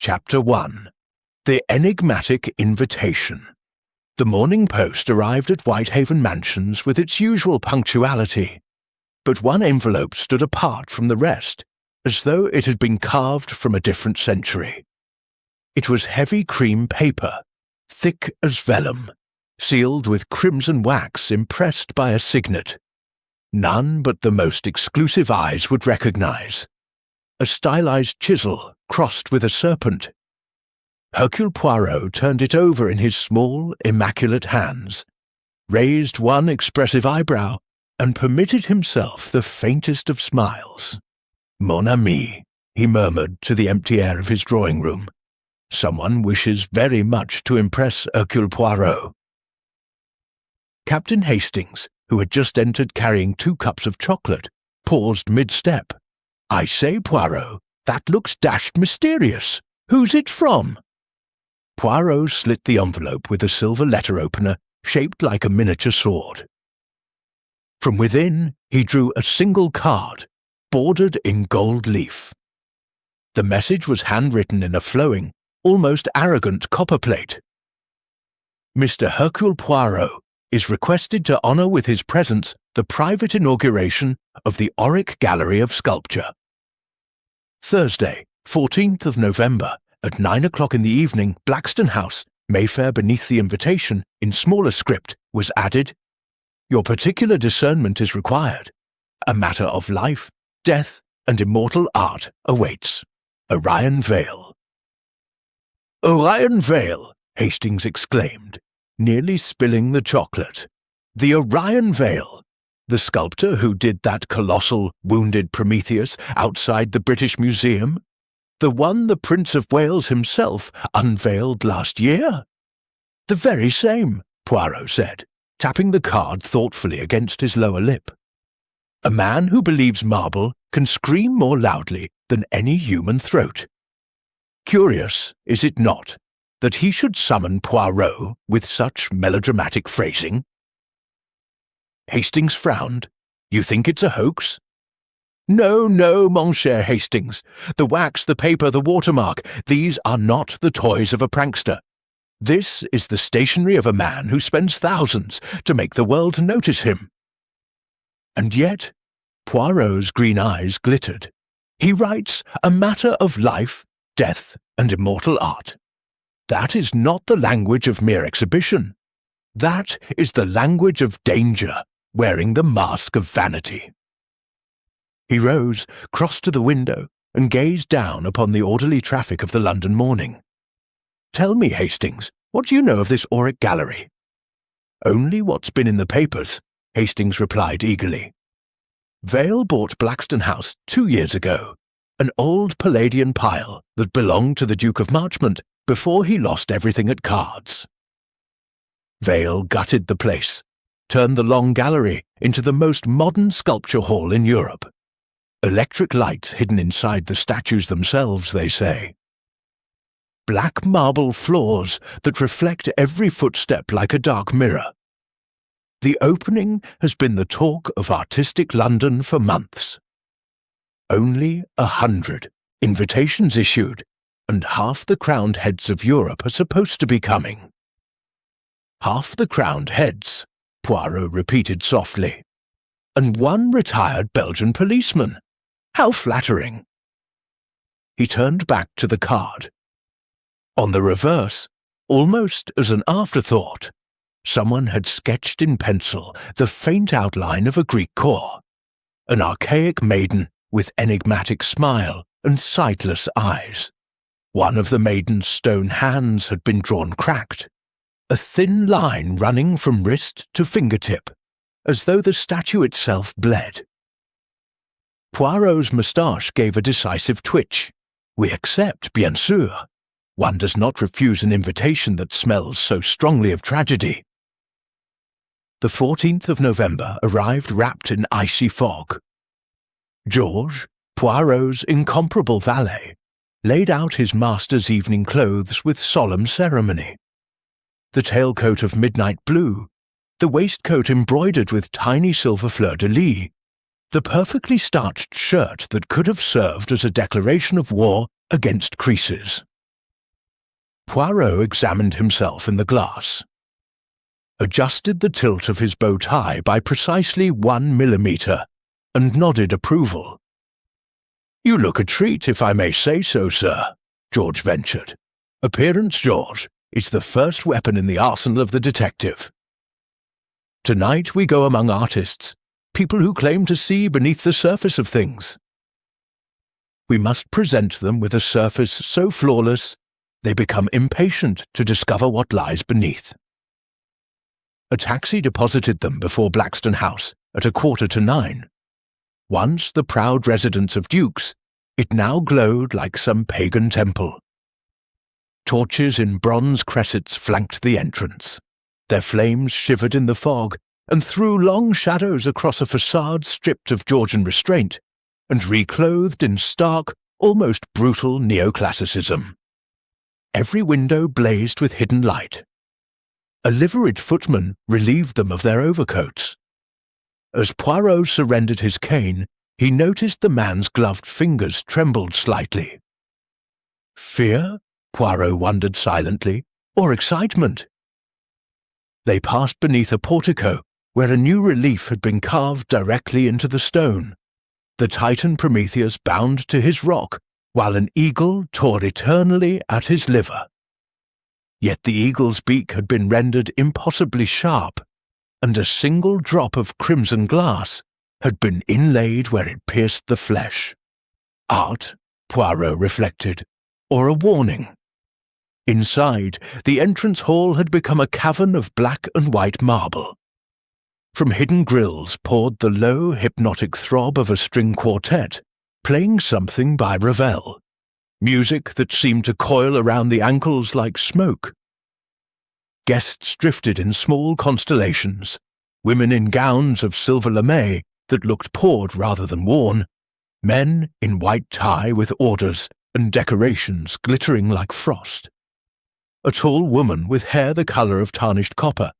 Chapter 1. The Enigmatic Invitation. The Morning Post arrived at Whitehaven Mansions with its usual punctuality, but one envelope stood apart from the rest, as though it had been carved from a different century. It was heavy cream paper, thick as vellum, sealed with crimson wax impressed by a signet. None but the most exclusive eyes would recognize. A stylized chisel crossed with a serpent. Hercule Poirot turned it over in his small, immaculate hands, raised one expressive eyebrow, and permitted himself the faintest of smiles. "Mon ami," he murmured to the empty air of his drawing-room. "Someone wishes very much to impress Hercule Poirot." Captain Hastings, who had just entered carrying 2 cups of chocolate, paused mid-step. "I say, Poirot, that looks dashed mysterious. Who's it from?" Poirot slit the envelope with a silver letter opener shaped like a miniature sword. From within, he drew a single card, bordered in gold leaf. The message was handwritten in a flowing, almost arrogant copperplate. "Mr. Hercule Poirot is requested to honour with his presence the private inauguration of the Auric Gallery of Sculpture. Thursday, 14th of November, at 9 o'clock in the evening, Blackstone House, Mayfair." Beneath the invitation, in smaller script, was added, "Your particular discernment is required. A matter of life, death, and immortal art awaits. Orion Vale." "Orion Vale!" Hastings exclaimed, nearly spilling the chocolate. "The Orion Vale! The sculptor who did that colossal, wounded Prometheus outside the British Museum? The one the Prince of Wales himself unveiled last year?" "The very same," Poirot said, tapping the card thoughtfully against his lower lip. "A man who believes marble can scream more loudly than any human throat. Curious, is it not, that he should summon Poirot with such melodramatic phrasing?" Hastings frowned. "You think it's a hoax?" "No, no, mon cher Hastings. The wax, the paper, the watermark, these are not the toys of a prankster. This is the stationery of a man who spends thousands to make the world notice him." And yet, Poirot's green eyes glittered. "He writes a matter of life, death, and immortal art. That is not the language of mere exhibition. That is the language of danger, wearing the mask of vanity." He rose, crossed to the window, and gazed down upon the orderly traffic of the London morning. "Tell me, Hastings, what do you know of this Auric Gallery?" "Only what's been in the papers," Hastings replied eagerly. "Vale bought Blackstone House 2 years ago, an old Palladian pile that belonged to the Duke of Marchmont before he lost everything at cards. Vale gutted the place, turned the Long Gallery into the most modern sculpture hall in Europe. Electric lights hidden inside the statues themselves, they say. Black marble floors that reflect every footstep like a dark mirror. The opening has been the talk of artistic London for months. Only 100 invitations issued, and half the crowned heads of Europe are supposed to be coming." "Half the crowned heads," Poirot repeated softly. "And 1 retired Belgian policeman. How flattering." He turned back to the card. On the reverse, almost as an afterthought, someone had sketched in pencil the faint outline of a Greek core, an archaic maiden with enigmatic smile and sightless eyes. One of the maiden's stone hands had been drawn cracked, a thin line running from wrist to fingertip, as though the statue itself bled. Poirot's moustache gave a decisive twitch. "We accept, bien sûr. One does not refuse an invitation that smells so strongly of tragedy." The 14th of November arrived wrapped in icy fog. Georges, Poirot's incomparable valet, laid out his master's evening clothes with solemn ceremony. The tailcoat of midnight blue, the waistcoat embroidered with tiny silver fleur-de-lis, the perfectly starched shirt that could have served as a declaration of war against creases. Poirot examined himself in the glass, adjusted the tilt of his bow tie by precisely 1 millimetre, and nodded approval. "You look a treat, if I may say so, sir," George ventured. "Appearance, George, is the first weapon in the arsenal of the detective. Tonight we go among artists, people who claim to see beneath the surface of things. We must present them with a surface so flawless they become impatient to discover what lies beneath." A taxi deposited them before Blackstone House at 8:45. Once the proud residence of dukes, it now glowed like some pagan temple. Torches in bronze cressets flanked the entrance. Their flames shivered in the fog and threw long shadows across a facade stripped of Georgian restraint and reclothed in stark, almost brutal neoclassicism. Every window blazed with hidden light. A liveried footman relieved them of their overcoats. As Poirot surrendered his cane, he noticed the man's gloved fingers trembled slightly. Fear? Poirot wondered silently, or excitement? They passed beneath a portico where a new relief had been carved directly into the stone, the Titan Prometheus bound to his rock, while an eagle tore eternally at his liver. Yet the eagle's beak had been rendered impossibly sharp, and a single drop of crimson glass had been inlaid where it pierced the flesh. Art, Poirot reflected, or a warning? Inside, the entrance hall had become a cavern of black and white marble. From hidden grilles poured the low, hypnotic throb of a string quartet, playing something by Ravel, music that seemed to coil around the ankles like smoke. Guests drifted in small constellations, women in gowns of silver lame that looked poured rather than worn, men in white tie with orders and decorations glittering like frost. A tall woman with hair the colour of tarnished copper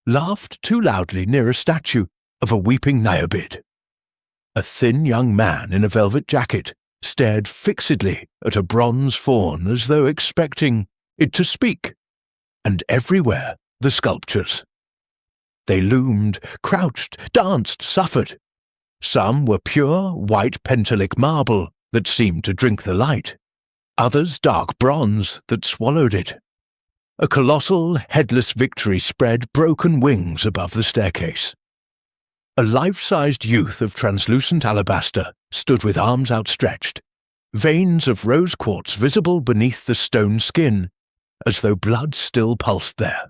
laughed too loudly near a statue of a weeping Niobe. A thin young man in a velvet jacket stared fixedly at a bronze faun as though expecting it to speak, and everywhere the sculptures. They loomed, crouched, danced, suffered. Some were pure white pentelic marble that seemed to drink the light, others dark bronze that swallowed it. A colossal, headless Victory spread broken wings above the staircase. A life-sized youth of translucent alabaster stood with arms outstretched, veins of rose quartz visible beneath the stone skin, as though blood still pulsed there.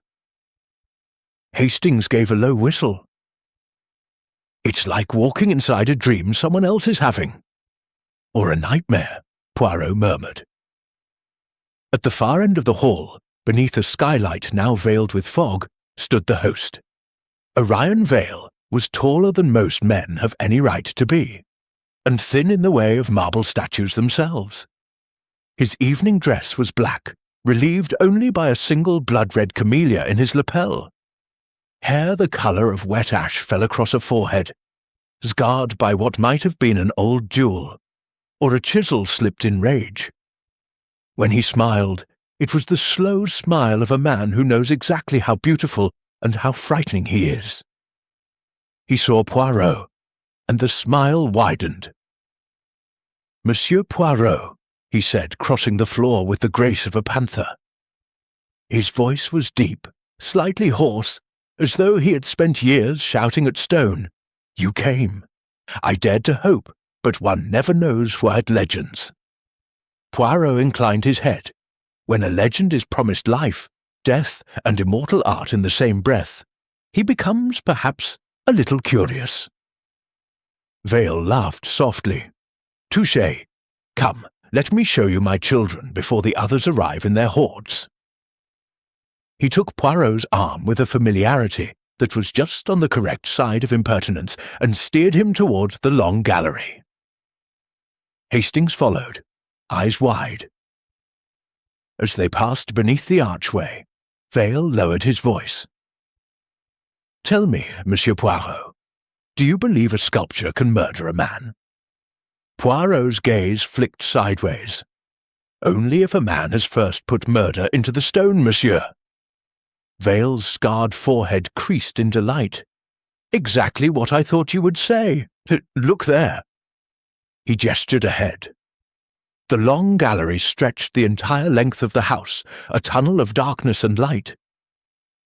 Hastings gave a low whistle. "It's like walking inside a dream someone else is having." "Or a nightmare," Poirot murmured. At the far end of the hall, beneath a skylight now veiled with fog, stood the host. Orion Vale was taller than most men have any right to be, and thin in the way of marble statues themselves. His evening dress was black, relieved only by a single blood-red camellia in his lapel. Hair the colour of wet ash fell across a forehead, scarred by what might have been an old duel, or a chisel slipped in rage. When he smiled, it was the slow smile of a man who knows exactly how beautiful and how frightening he is. He saw Poirot, and the smile widened. "Monsieur Poirot," he said, crossing the floor with the grace of a panther. His voice was deep, slightly hoarse, as though he had spent years shouting at stone. "You came. I dared to hope, but one never knows what legends." Poirot inclined his head. When a legend is promised life, death, and immortal art in the same breath, he becomes, perhaps, a little curious. Vale laughed softly. "Touché. Come, let me show you my children before the others arrive in their hordes." He took Poirot's arm with a familiarity that was just on the correct side of impertinence and steered him toward the long gallery. Hastings followed, eyes wide. As they passed beneath the archway, Vale lowered his voice. "Tell me, Monsieur Poirot, do you believe a sculpture can murder a man?" Poirot's gaze flicked sideways. only if a man has first put murder into the stone, monsieur. Vale's scarred forehead creased in delight. Exactly what I thought you would say. Look there. He gestured ahead. The long gallery stretched the entire length of the house, a tunnel of darkness and light.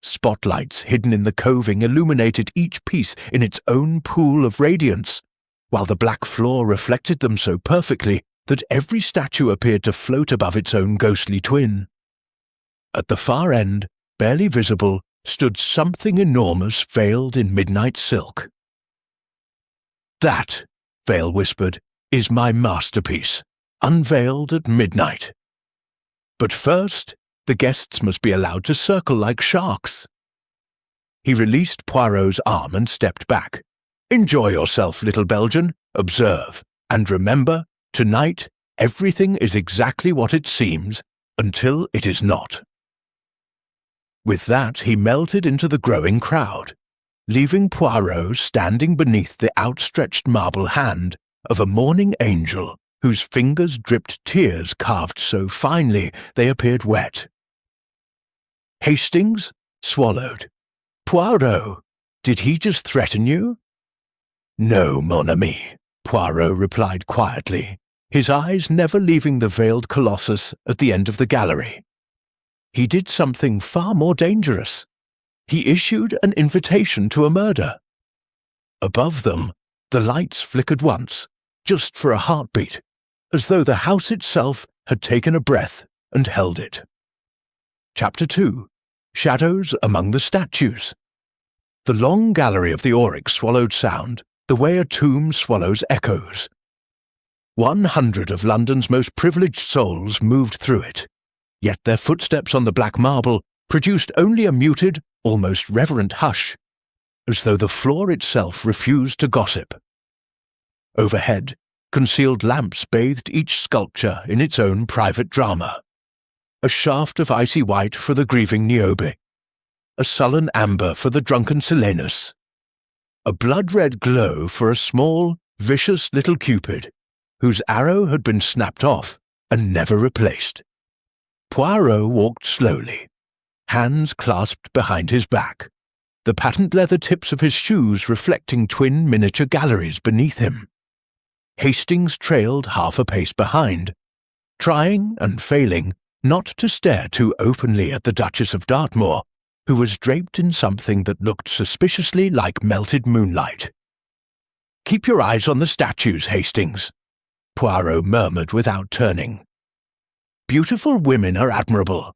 Spotlights hidden in the coving illuminated each piece in its own pool of radiance, while the black floor reflected them so perfectly that every statue appeared to float above its own ghostly twin. At the far end, barely visible, stood something enormous veiled in midnight silk. "That," Vale whispered, "is my masterpiece, unveiled at midnight. But first, the guests must be allowed to circle like sharks." He released Poirot's arm and stepped back. "Enjoy yourself, little Belgian. Observe. And remember, tonight everything is exactly what it seems until it is not." With that, he melted into the growing crowd, leaving Poirot standing beneath the outstretched marble hand of a mourning angel whose fingers dripped tears carved so finely they appeared wet. Hastings swallowed. "Poirot, did he just threaten you?" "No, mon ami," Poirot replied quietly, his eyes never leaving the veiled colossus at the end of the gallery. "He did something far more dangerous. He issued an invitation to a murder." Above them, the lights flickered once, just for a heartbeat, as though the house itself had taken a breath and held it. Chapter 2. Shadows Among the Statues. The long gallery of the Oryx swallowed sound the way a tomb swallows echoes. 100 of London's most privileged souls moved through it, yet their footsteps on the black marble produced only a muted, almost reverent hush, as though the floor itself refused to gossip. Overhead, concealed lamps bathed each sculpture in its own private drama. A shaft of icy white for the grieving Niobe, a sullen amber for the drunken Silenus, a blood-red glow for a small, vicious little Cupid, whose arrow had been snapped off and never replaced. Poirot walked slowly, hands clasped behind his back, the patent leather tips of his shoes reflecting twin miniature galleries beneath him. Hastings trailed half a pace behind, trying and failing not to stare too openly at the Duchess of Dartmoor, who was draped in something that looked suspiciously like melted moonlight. "Keep your eyes on the statues, Hastings," Poirot murmured without turning. "Beautiful women are admirable,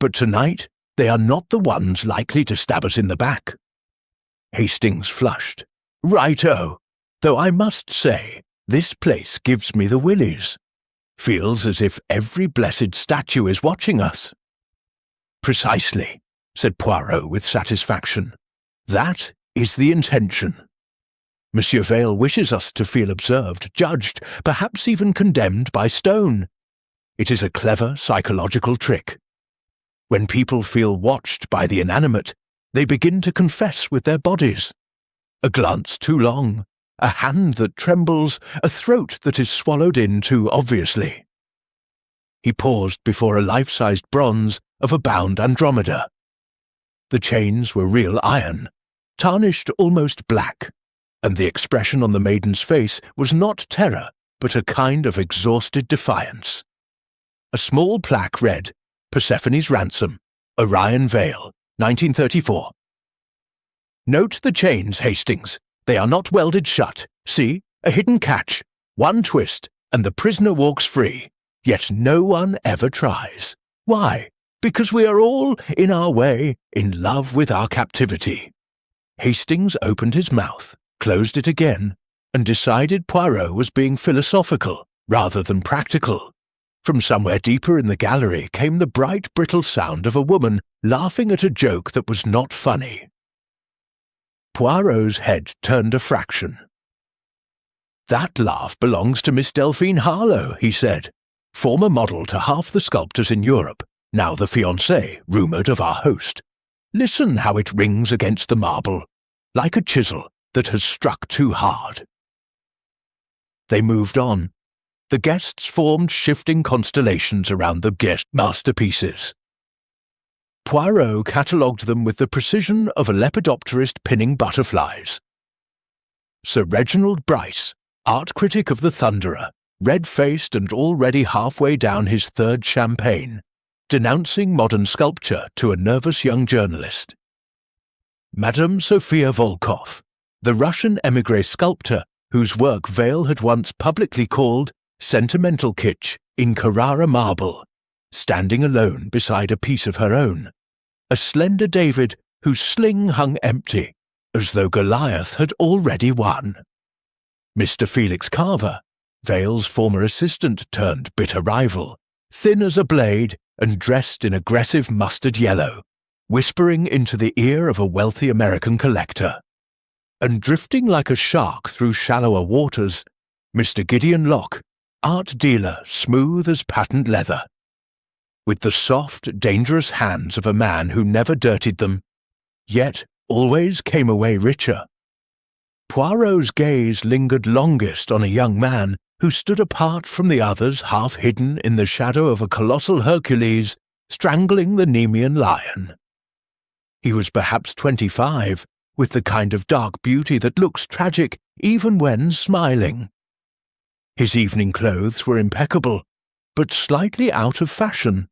but tonight they are not the ones likely to stab us in the back." Hastings flushed. "Righto, though I must say, this place gives me the willies. Feels as if every blessed statue is watching us." "Precisely," said Poirot with satisfaction. "That is the intention. Monsieur Vale wishes us to feel observed, judged, perhaps even condemned by stone. It is a clever psychological trick. When people feel watched by the inanimate, they begin to confess with their bodies. A glance too long, a hand that trembles, a throat that is swallowed in too obviously." He paused before a life-sized bronze of a bound Andromeda. The chains were real iron, tarnished almost black, and the expression on the maiden's face was not terror, but a kind of exhausted defiance. A small plaque read, "Persephone's Ransom, Orion Vale, 1934. Note the chains, Hastings. They are not welded shut. See, a hidden catch. One twist, and the prisoner walks free. Yet no one ever tries. Why? Because we are all, in our way, in love with our captivity." Hastings opened his mouth, closed it again, and decided Poirot was being philosophical rather than practical. From somewhere deeper in the gallery came the bright, brittle sound of a woman laughing at a joke that was not funny. Poirot's head turned a fraction. "That laugh belongs to Miss Delphine Harlow," he said, "former model to half the sculptors in Europe, now the fiancée, rumoured, of our host. Listen how it rings against the marble, like a chisel that has struck too hard." They moved on. The guests formed shifting constellations around the guest masterpieces. Poirot catalogued them with the precision of a lepidopterist pinning butterflies. Sir Reginald Bryce, art critic of the Thunderer, red-faced and already halfway down his third champagne, denouncing modern sculpture to a nervous young journalist. Madame Sophia Volkov, the Russian émigré sculptor whose work Vail had once publicly called sentimental kitsch in Carrara marble, standing alone beside a piece of her own, a slender David whose sling hung empty, as though Goliath had already won. Mr. Felix Carver, Vail's former assistant turned bitter rival, thin as a blade and dressed in aggressive mustard yellow, whispering into the ear of a wealthy American collector. And drifting like a shark through shallower waters, Mr. Gideon Locke, art dealer smooth as patent leather, with the soft, dangerous hands of a man who never dirtied them, yet always came away richer. Poirot's gaze lingered longest on a young man who stood apart from the others, half hidden in the shadow of a colossal Hercules strangling the Nemean lion. He was perhaps 25, with the kind of dark beauty that looks tragic even when smiling. His evening clothes were impeccable, but slightly out of fashion,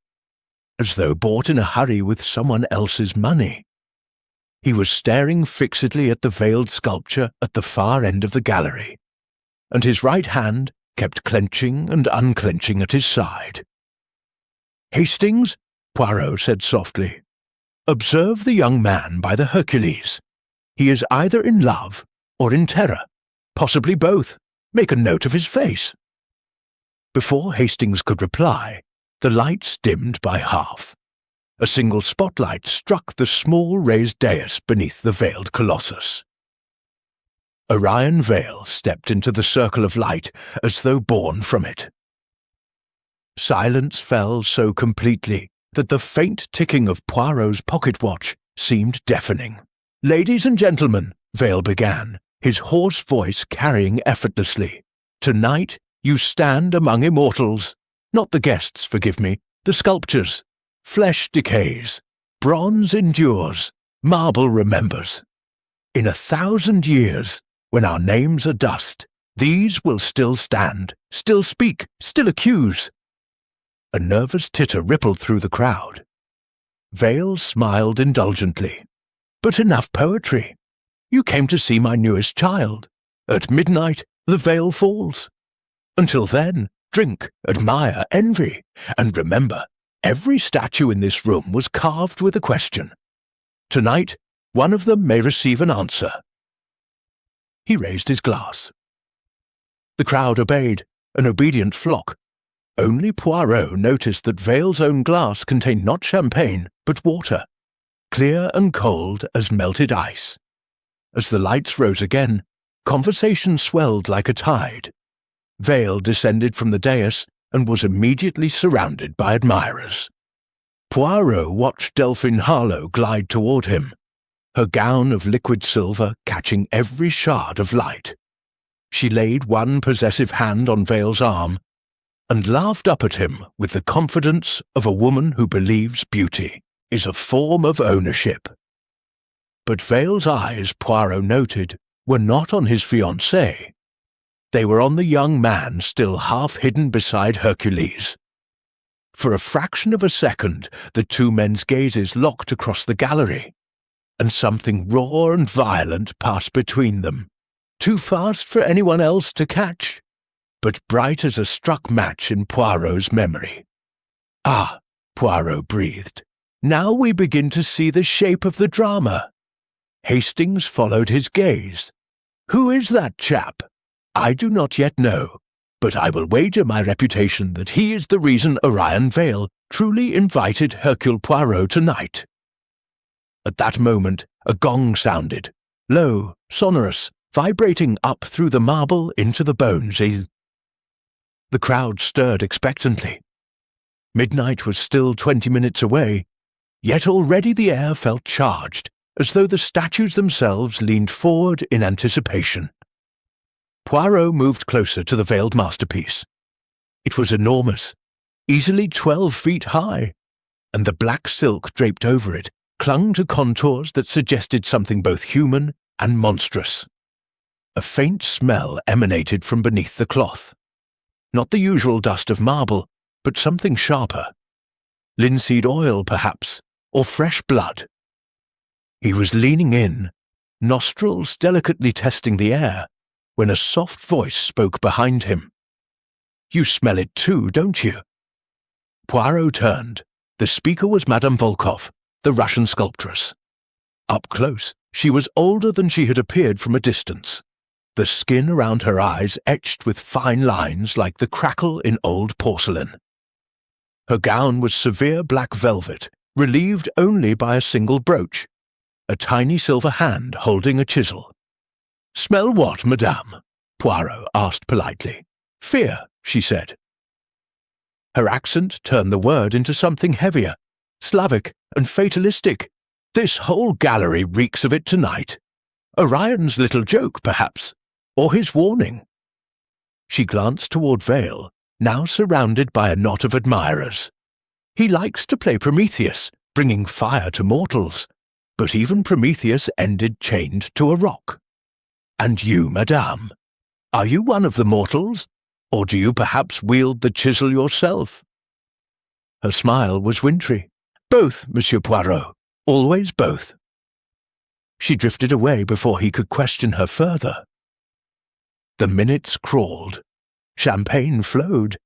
as though bought in a hurry with someone else's money. He was staring fixedly at the veiled sculpture at the far end of the gallery, and his right hand kept clenching and unclenching at his side. "Hastings," Poirot said softly, "observe the young man by the Hercules. He is either in love or in terror, possibly both. Make a note of his face." Before Hastings could reply, the lights dimmed by half. A single spotlight struck the small raised dais beneath the veiled colossus. Orion Vale stepped into the circle of light as though born from it. Silence fell so completely that the faint ticking of Poirot's pocket watch seemed deafening. "Ladies and gentlemen," Vale began, his hoarse voice carrying effortlessly, "tonight you stand among immortals. Not the guests, forgive me, the sculptures. Flesh decays, bronze endures, marble remembers. In 1,000 years, when our names are dust, these will still stand, still speak, still accuse." A nervous titter rippled through the crowd. Vale smiled indulgently. "But enough poetry. You came to see my newest child. At midnight, the veil falls. Until then, drink, admire, envy, and remember, every statue in this room was carved with a question. Tonight, one of them may receive an answer." He raised his glass. The crowd obeyed, an obedient flock. Only Poirot noticed that Vale's own glass contained not champagne, but water, clear and cold as melted ice. As the lights rose again, conversation swelled like a tide. Vale descended from the dais and was immediately surrounded by admirers. Poirot watched Delphine Harlow glide toward him, her gown of liquid silver catching every shard of light. She laid one possessive hand on Vale's arm and laughed up at him with the confidence of a woman who believes beauty is a form of ownership. But Vale's eyes, Poirot noted, were not on his fiancée. They were on the young man still half hidden beside Hercules. For a fraction of a second, the two men's gazes locked across the gallery, and something raw and violent passed between them, too fast for anyone else to catch, but bright as a struck match in Poirot's memory. "Ah," Poirot breathed, "now we begin to see the shape of the drama." Hastings followed his gaze. "Who is that chap? I do not yet know, but I will wager my reputation that he is the reason Orion Vale truly invited Hercule Poirot tonight." At that moment, a gong sounded, low, sonorous, vibrating up through the marble into the bones. The crowd stirred expectantly. Midnight was still 20 minutes away, yet already the air felt charged, as though the statues themselves leaned forward in anticipation. Poirot moved closer to the veiled masterpiece. It was enormous, easily 12 feet high, and the black silk draped over it clung to contours that suggested something both human and monstrous. A faint smell emanated from beneath the cloth. Not the usual dust of marble, but something sharper. Linseed oil, perhaps, or fresh blood. He was leaning in, nostrils delicately testing the air, when a soft voice spoke behind him. "You smell it too, don't you?" Poirot turned. The speaker was Madame Volkov, the Russian sculptress. Up close, she was older than she had appeared from a distance, the skin around her eyes etched with fine lines like the crackle in old porcelain. Her gown was severe black velvet, relieved only by a single brooch, a tiny silver hand holding a chisel. "Smell what, madame?" Poirot asked politely. "Fear," she said. Her accent turned the word into something heavier, Slavic and fatalistic. "This whole gallery reeks of it tonight. Orion's little joke, perhaps, or his warning." She glanced toward Vale, now surrounded by a knot of admirers. "He likes to play Prometheus, bringing fire to mortals, but even Prometheus ended chained to a rock. And you, madame, are you one of the mortals, or do you perhaps wield the chisel yourself?" Her smile was wintry. "Both, Monsieur Poirot, always both." She drifted away before he could question her further. The minutes crawled. Champagne flowed.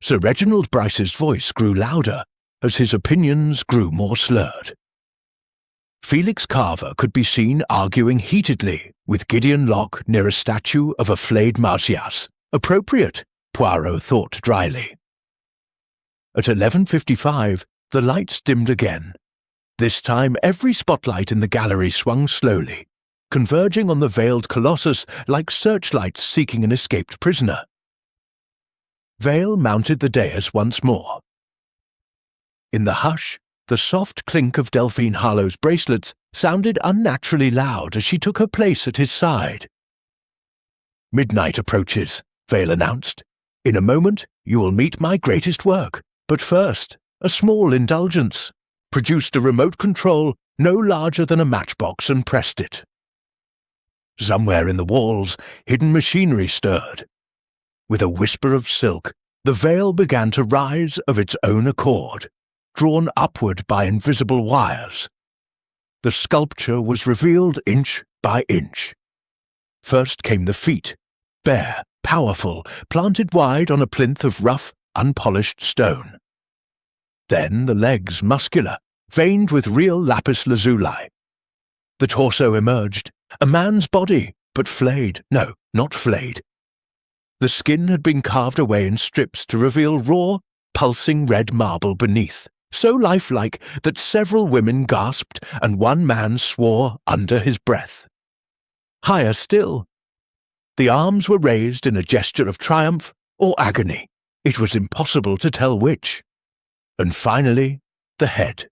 Sir Reginald Bryce's voice grew louder as his opinions grew more slurred. Felix Carver could be seen arguing heatedly with Gideon Locke near a statue of a flayed Marsyas. Appropriate, Poirot thought dryly. At 11:55, the lights dimmed again. This time every spotlight in the gallery swung slowly, converging on the veiled colossus like searchlights seeking an escaped prisoner. Vale mounted the dais once more. In the hush, the soft clink of Delphine Harlowe's bracelets sounded unnaturally loud as she took her place at his side. "Midnight approaches," Vale announced. "In a moment you will meet my greatest work, but first, a small indulgence. Produced a remote control no larger than a matchbox and pressed it." Somewhere in the walls, hidden machinery stirred. With a whisper of silk, the veil began to rise of its own accord, drawn upward by invisible wires. The sculpture was revealed inch by inch. First came the feet, bare, powerful, planted wide on a plinth of rough, unpolished stone. Then the legs, muscular, veined with real lapis lazuli. The torso emerged, a man's body, but flayed. No, not flayed. The skin had been carved away in strips to reveal raw, pulsing red marble beneath, so lifelike that several women gasped and one man swore under his breath. Higher still. The arms were raised in a gesture of triumph or agony. It was impossible to tell which. And finally, the head.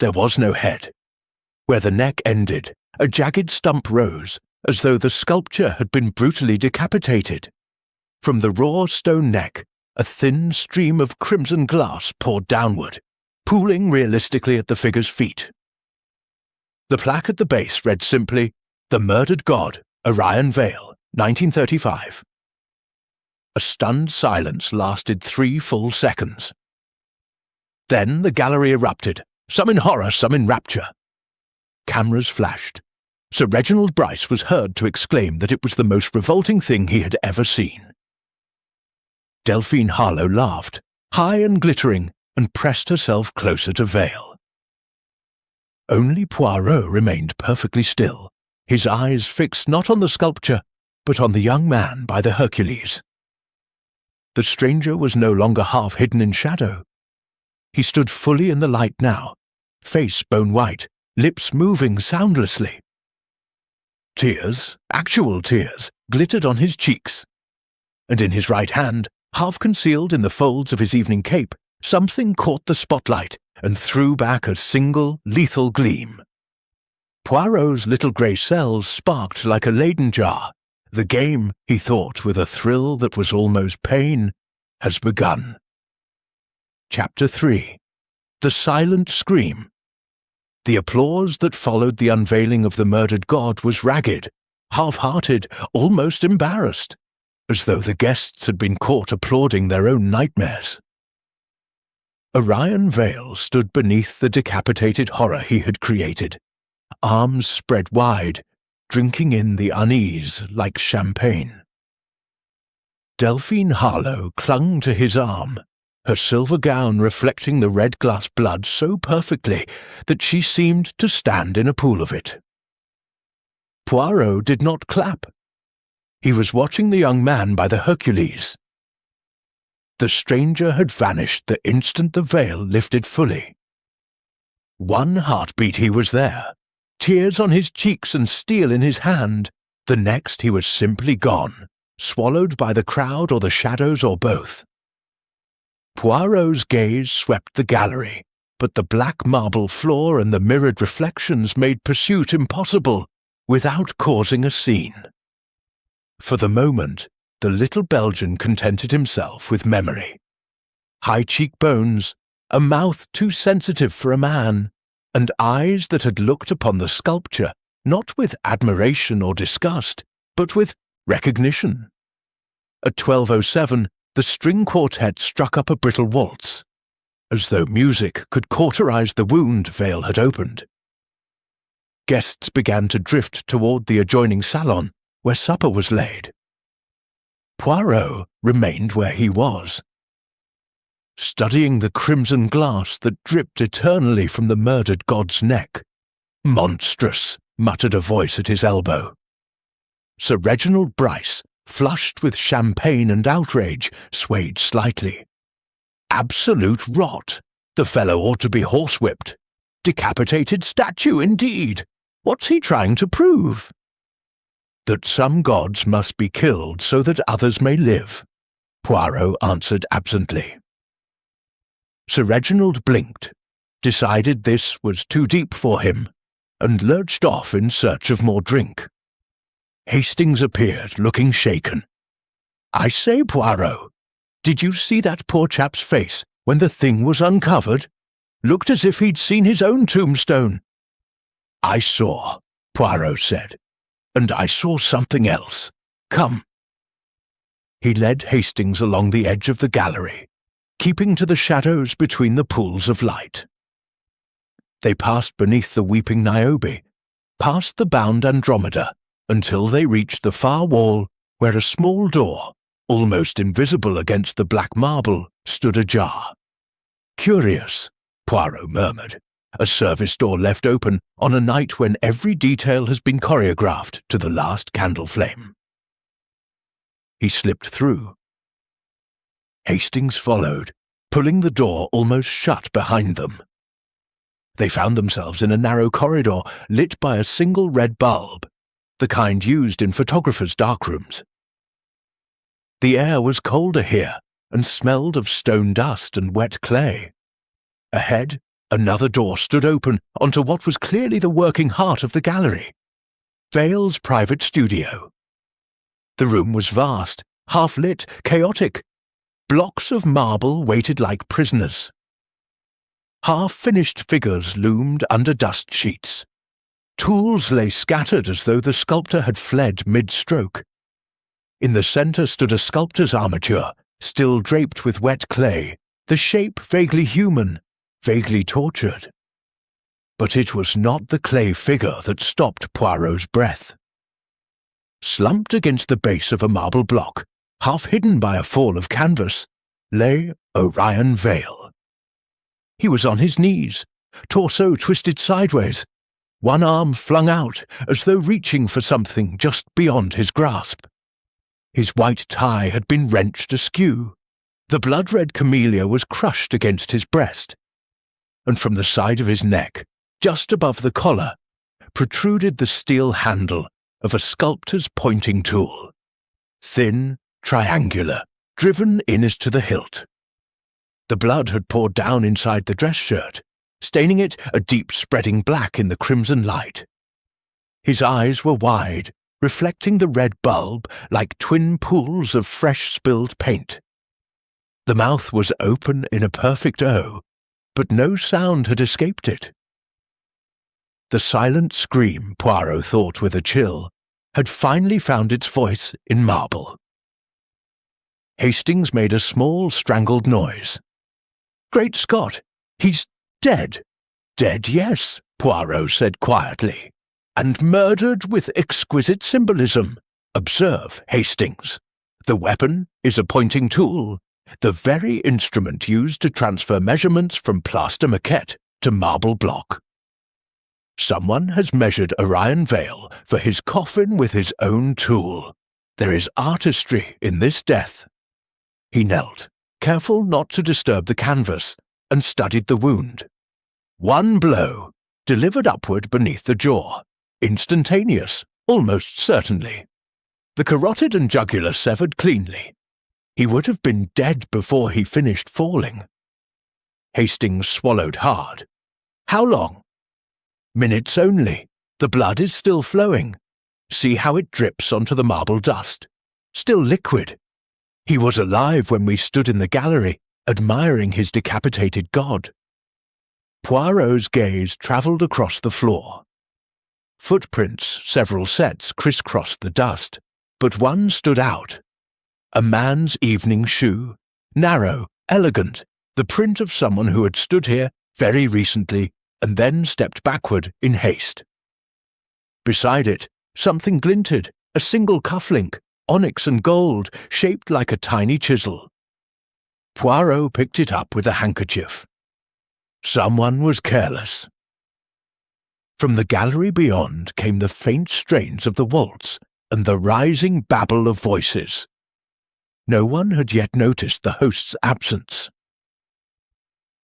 There was no head. Where the neck ended, a jagged stump rose, as though the sculpture had been brutally decapitated. From the raw stone neck, a thin stream of crimson glass poured downward, pooling realistically at the figure's feet. The plaque at the base read simply, "The Murdered God, Orion Vale, 1935. A stunned silence lasted 3 full seconds. Then the gallery erupted, some in horror, some in rapture. Cameras flashed. Sir Reginald Bryce was heard to exclaim that it was the most revolting thing he had ever seen. Delphine Harlowe laughed, high and glittering, and pressed herself closer to Vale. Only Poirot remained perfectly still, his eyes fixed not on the sculpture, but on the young man by the Hercules. The stranger was no longer half hidden in shadow. He stood fully in the light now, face bone-white, lips moving soundlessly. Tears, actual tears, glittered on his cheeks, and in his right hand, half concealed in the folds of his evening cape, something caught the spotlight and threw back a single, lethal gleam. Poirot's little grey cells sparked like a Leyden jar. The game, he thought with a thrill that was almost pain, has begun. Chapter 3. The Silent Scream. The applause that followed the unveiling of the murdered god was ragged, half-hearted, almost embarrassed, as though the guests had been caught applauding their own nightmares. Orion Vale stood beneath the decapitated horror he had created, arms spread wide, drinking in the unease like champagne. Delphine Harlow clung to his arm, her silver gown reflecting the red glass blood so perfectly that she seemed to stand in a pool of it. Poirot did not clap. He was watching the young man by the Hercules. The stranger had vanished the instant the veil lifted fully. One heartbeat he was there, tears on his cheeks and steel in his hand. The next he was simply gone, swallowed by the crowd or the shadows or both. Poirot's gaze swept the gallery, but the black marble floor and the mirrored reflections made pursuit impossible without causing a scene. For the moment, the little Belgian contented himself with memory. High cheekbones, a mouth too sensitive for a man, and eyes that had looked upon the sculpture not with admiration or disgust, but with recognition. At 12:07, the string quartet struck up a brittle waltz, as though music could cauterize the wound Vale had opened. Guests began to drift toward the adjoining salon, where supper was laid. Poirot remained where he was, studying the crimson glass that dripped eternally from the murdered god's neck. "Monstrous," muttered a voice at his elbow. Sir Reginald Bryce, flushed with champagne and outrage, swayed slightly. "Absolute rot. The fellow ought to be horsewhipped. Decapitated statue, indeed. What's he trying to prove?" "That some gods must be killed so that others may live," Poirot answered absently. Sir Reginald blinked, decided this was too deep for him, and lurched off in search of more drink. Hastings appeared, looking shaken. "I say, Poirot, did you see that poor chap's face when the thing was uncovered? Looked as if he'd seen his own tombstone." "I saw," Poirot said, "and I saw something else. Come." He led Hastings along the edge of the gallery, keeping to the shadows between the pools of light. They passed beneath the weeping Niobe, past the bound Andromeda, until they reached the far wall where a small door, almost invisible against the black marble, stood ajar. "Curious," Poirot murmured, "a service door left open on a night when every detail has been choreographed to the last candle flame." He slipped through. Hastings followed, pulling the door almost shut behind them. They found themselves in a narrow corridor lit by a single red bulb, the kind used in photographers' darkrooms. The air was colder here and smelled of stone dust and wet clay. Ahead, another door stood open onto what was clearly the working heart of the gallery, Vale's private studio. The room was vast, half-lit, chaotic. Blocks of marble waited like prisoners. Half-finished figures loomed under dust sheets. Tools lay scattered as though the sculptor had fled mid-stroke. In the centre stood a sculptor's armature, still draped with wet clay, the shape vaguely human, vaguely tortured. But it was not the clay figure that stopped Poirot's breath. Slumped against the base of a marble block, half hidden by a fall of canvas, lay Orion Vale. He was on his knees, torso twisted sideways, one arm flung out as though reaching for something just beyond his grasp. His white tie had been wrenched askew. The blood-red camellia was crushed against his breast, and from the side of his neck, just above the collar, protruded the steel handle of a sculptor's pointing tool, thin, triangular, driven in as to the hilt. The blood had poured down inside the dress shirt, staining it a deep spreading black in the crimson light. His eyes were wide, reflecting the red bulb like twin pools of fresh spilled paint. The mouth was open in a perfect O, but no sound had escaped it. The silent scream, Poirot thought with a chill, had finally found its voice in marble. Hastings made a small, strangled noise. "Great Scott! He's dead!" "Dead, yes," Poirot said quietly, "and murdered with exquisite symbolism. Observe, Hastings. The weapon is a pointing tool, the very instrument used to transfer measurements from plaster maquette to marble block. Someone has measured Orion Vale for his coffin with his own tool. There is artistry in this death." He knelt, careful not to disturb the canvas, and studied the wound. One blow, delivered upward beneath the jaw, instantaneous, almost certainly. The carotid and jugular severed cleanly. He would have been dead before he finished falling. Hastings swallowed hard. "How long?" "Minutes only. The blood is still flowing. See how it drips onto the marble dust. Still liquid. He was alive when we stood in the gallery, admiring his decapitated god." Poirot's gaze travelled across the floor. Footprints, several sets, crisscrossed the dust, but one stood out. A man's evening shoe, narrow, elegant, the print of someone who had stood here very recently and then stepped backward in haste. Beside it, something glinted, a single cufflink, onyx and gold, shaped like a tiny chisel. Poirot picked it up with a handkerchief. Someone was careless. From the gallery beyond came the faint strains of the waltz and the rising babble of voices. No one had yet noticed the host's absence.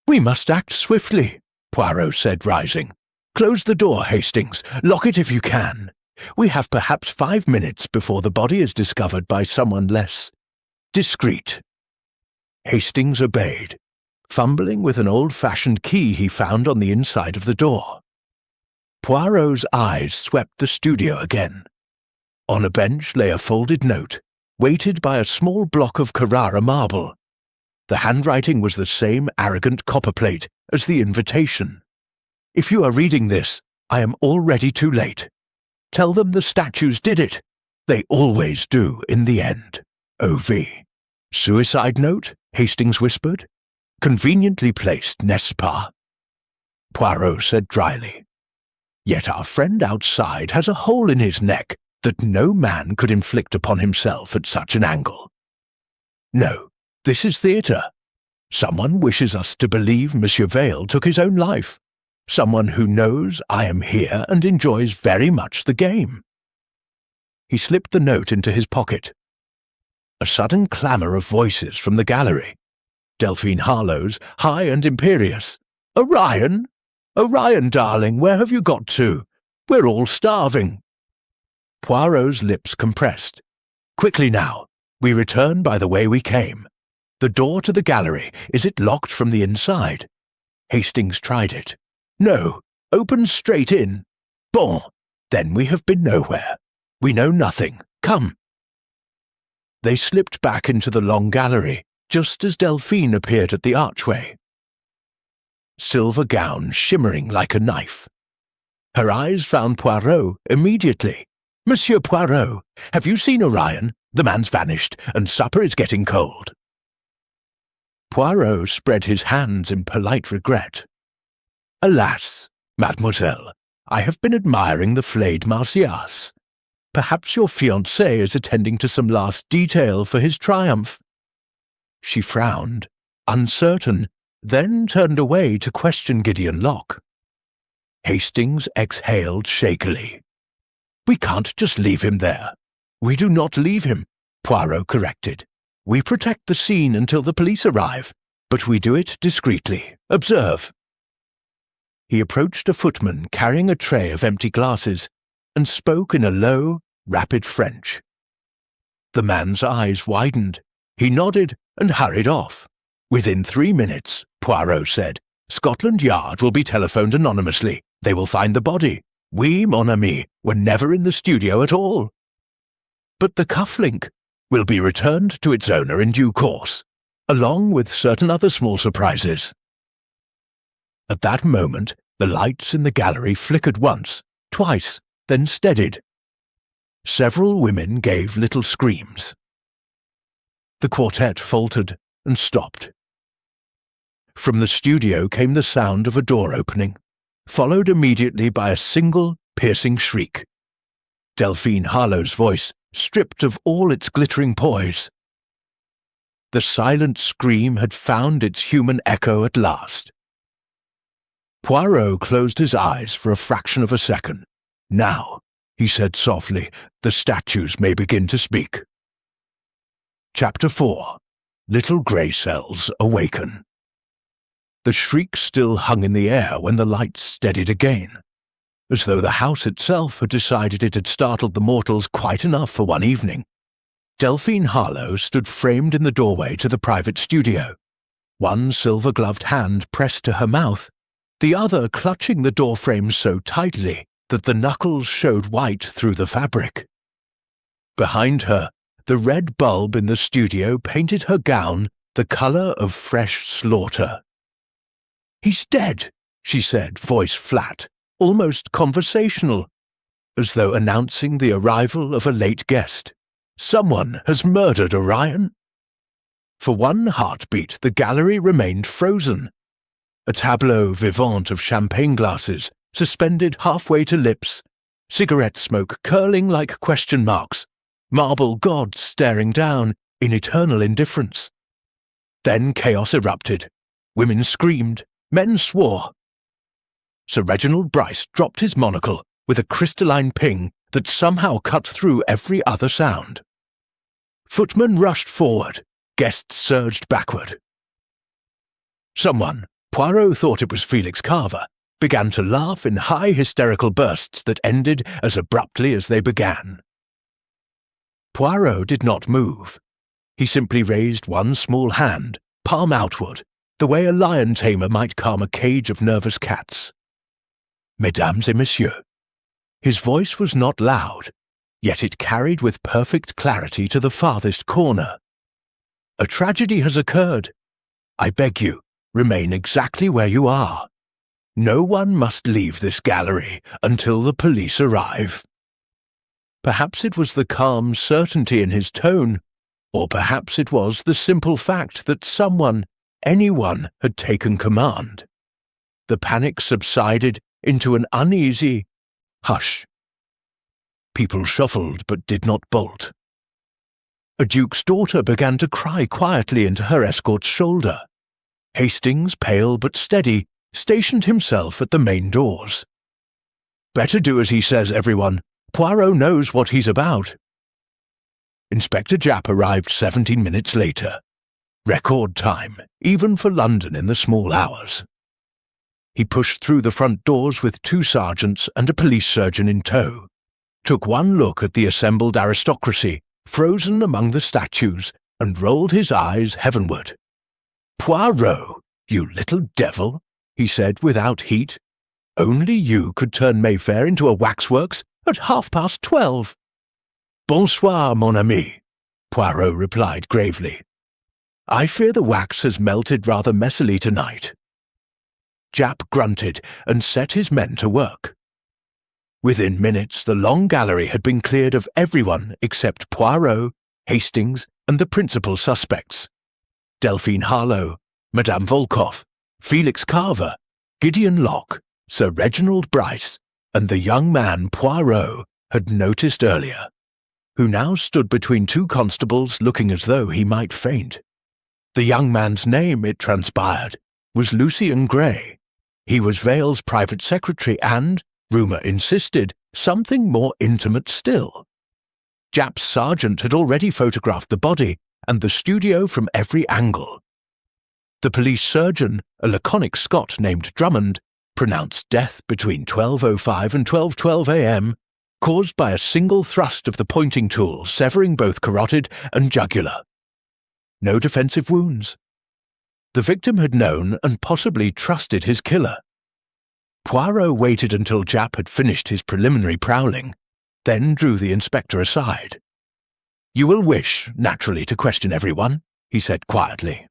"We must act swiftly," Poirot said, rising. "Close the door, Hastings. Lock it if you can. We have perhaps 5 minutes before the body is discovered by someone less discreet." Hastings obeyed, fumbling with an old-fashioned key he found on the inside of the door. Poirot's eyes swept the studio again. On a bench lay a folded note, weighted by a small block of Carrara marble. The handwriting was the same arrogant copperplate as the invitation. "If you are reading this, I am already too late. Tell them the statues did it. They always do in the end. O.V." "Suicide note?" Hastings whispered. "Conveniently placed, n'est-ce pas?" Poirot said dryly. "Yet our friend outside has a hole in his neck that no man could inflict upon himself at such an angle. No, this is theatre. Someone wishes us to believe Monsieur Vale took his own life. Someone who knows I am here and enjoys very much the game." He slipped the note into his pocket. A sudden clamour of voices from the gallery. Delphine Harlowe's, high and imperious. "Orion! Orion, darling, where have you got to? We're all starving." Poirot's lips compressed. "Quickly now. We return by the way we came. The door to the gallery, is it locked from the inside?" Hastings tried it. "No, open straight in. Bon, then we have been nowhere. We know nothing. Come." They slipped back into the long gallery, just as Delphine appeared at the archway. Silver gown shimmering like a knife. Her eyes found Poirot immediately. "Monsieur Poirot, have you seen Orion? The man's vanished, and supper is getting cold." Poirot spread his hands in polite regret. "Alas, mademoiselle, I have been admiring the flayed Marsyas. Perhaps your fiancé is attending to some last detail for his triumph." She frowned, uncertain, then turned away to question Gideon Locke. Hastings exhaled shakily. "We can't just leave him there." "We do not leave him," Poirot corrected. "We protect the scene until the police arrive, but we do it discreetly. Observe." He approached a footman carrying a tray of empty glasses and spoke in a low, rapid French. The man's eyes widened. He nodded and hurried off. "Within 3 minutes," Poirot said, "Scotland Yard will be telephoned anonymously. They will find the body. We, mon ami, were never in the studio at all." "But the cufflink will be returned to its owner in due course." along with certain other small surprises. At that moment, the lights in the gallery flickered once, twice, then steadied. Several women gave little screams. The quartet faltered and stopped. From the studio came the sound of a door opening, followed immediately by a single, piercing shriek. Delphine Harlowe's voice, stripped of all its glittering poise. The silent scream had found its human echo at last. Poirot closed his eyes for a fraction of a second. "Now," he said softly, "the statues may begin to speak." Chapter 4. Little Grey Cells Awaken. The shriek still hung in the air when the lights steadied again, as though the house itself had decided it had startled the mortals quite enough for one evening. Delphine Harlowe stood framed in the doorway to the private studio, one silver-gloved hand pressed to her mouth, the other clutching the door frame so tightly that the knuckles showed white through the fabric. Behind her, the red bulb in the studio painted her gown the colour of fresh slaughter. "He's dead," she said, voice flat, almost conversational, as though announcing the arrival of a late guest. "Someone has murdered Orion." For one heartbeat, the gallery remained frozen. A tableau vivant of champagne glasses, suspended halfway to lips, cigarette smoke curling like question marks, marble gods staring down in eternal indifference. Then chaos erupted. Women screamed, men swore. Sir Reginald Bryce dropped his monocle with a crystalline ping that somehow cut through every other sound. Footmen rushed forward, guests surged backward. Someone, Poirot thought it was Felix Carver, began to laugh in high hysterical bursts that ended as abruptly as they began. Poirot did not move. He simply raised one small hand, palm outward, the way a lion tamer might calm a cage of nervous cats. "Mesdames et messieurs." His voice was not loud, yet it carried with perfect clarity to the farthest corner. "A tragedy has occurred. I beg you, remain exactly where you are. No one must leave this gallery until the police arrive." Perhaps it was the calm certainty in his tone, or perhaps it was the simple fact that someone, anyone, had taken command. The panic subsided into an uneasy hush. People shuffled but did not bolt. A duke's daughter began to cry quietly into her escort's shoulder. Hastings, pale but steady, stationed himself at the main doors. "Better do as he says, everyone. Poirot knows what he's about." Inspector Japp arrived 17 minutes later. Record time, even for London in the small hours. He pushed through the front doors with 2 sergeants and a police surgeon in tow, took one look at the assembled aristocracy, frozen among the statues, and rolled his eyes heavenward. "Poirot, you little devil," he said without heat. "Only you could turn Mayfair into a waxworks at 12:30. "Bonsoir, mon ami," Poirot replied gravely. "I fear the wax has melted rather messily tonight." Japp grunted and set his men to work. Within minutes, the long gallery had been cleared of everyone except Poirot, Hastings, and the principal suspects. Delphine Harlowe, Madame Volkoff, Felix Carver, Gideon Locke, Sir Reginald Bryce, and the young man Poirot had noticed earlier, who now stood between 2 constables looking as though he might faint. The young man's name, it transpired, was Lucian Gray. He was Vale's private secretary and, rumour insisted, something more intimate still. Japp's sergeant had already photographed the body and the studio from every angle. The police surgeon, a laconic Scot named Drummond, pronounced death between 12:05 and 12:12 a.m., caused by a single thrust of the pointing tool severing both carotid and jugular. No defensive wounds. The victim had known and possibly trusted his killer. Poirot waited until Japp had finished his preliminary prowling, then drew the inspector aside. "You will wish, naturally, to question everyone," he said quietly.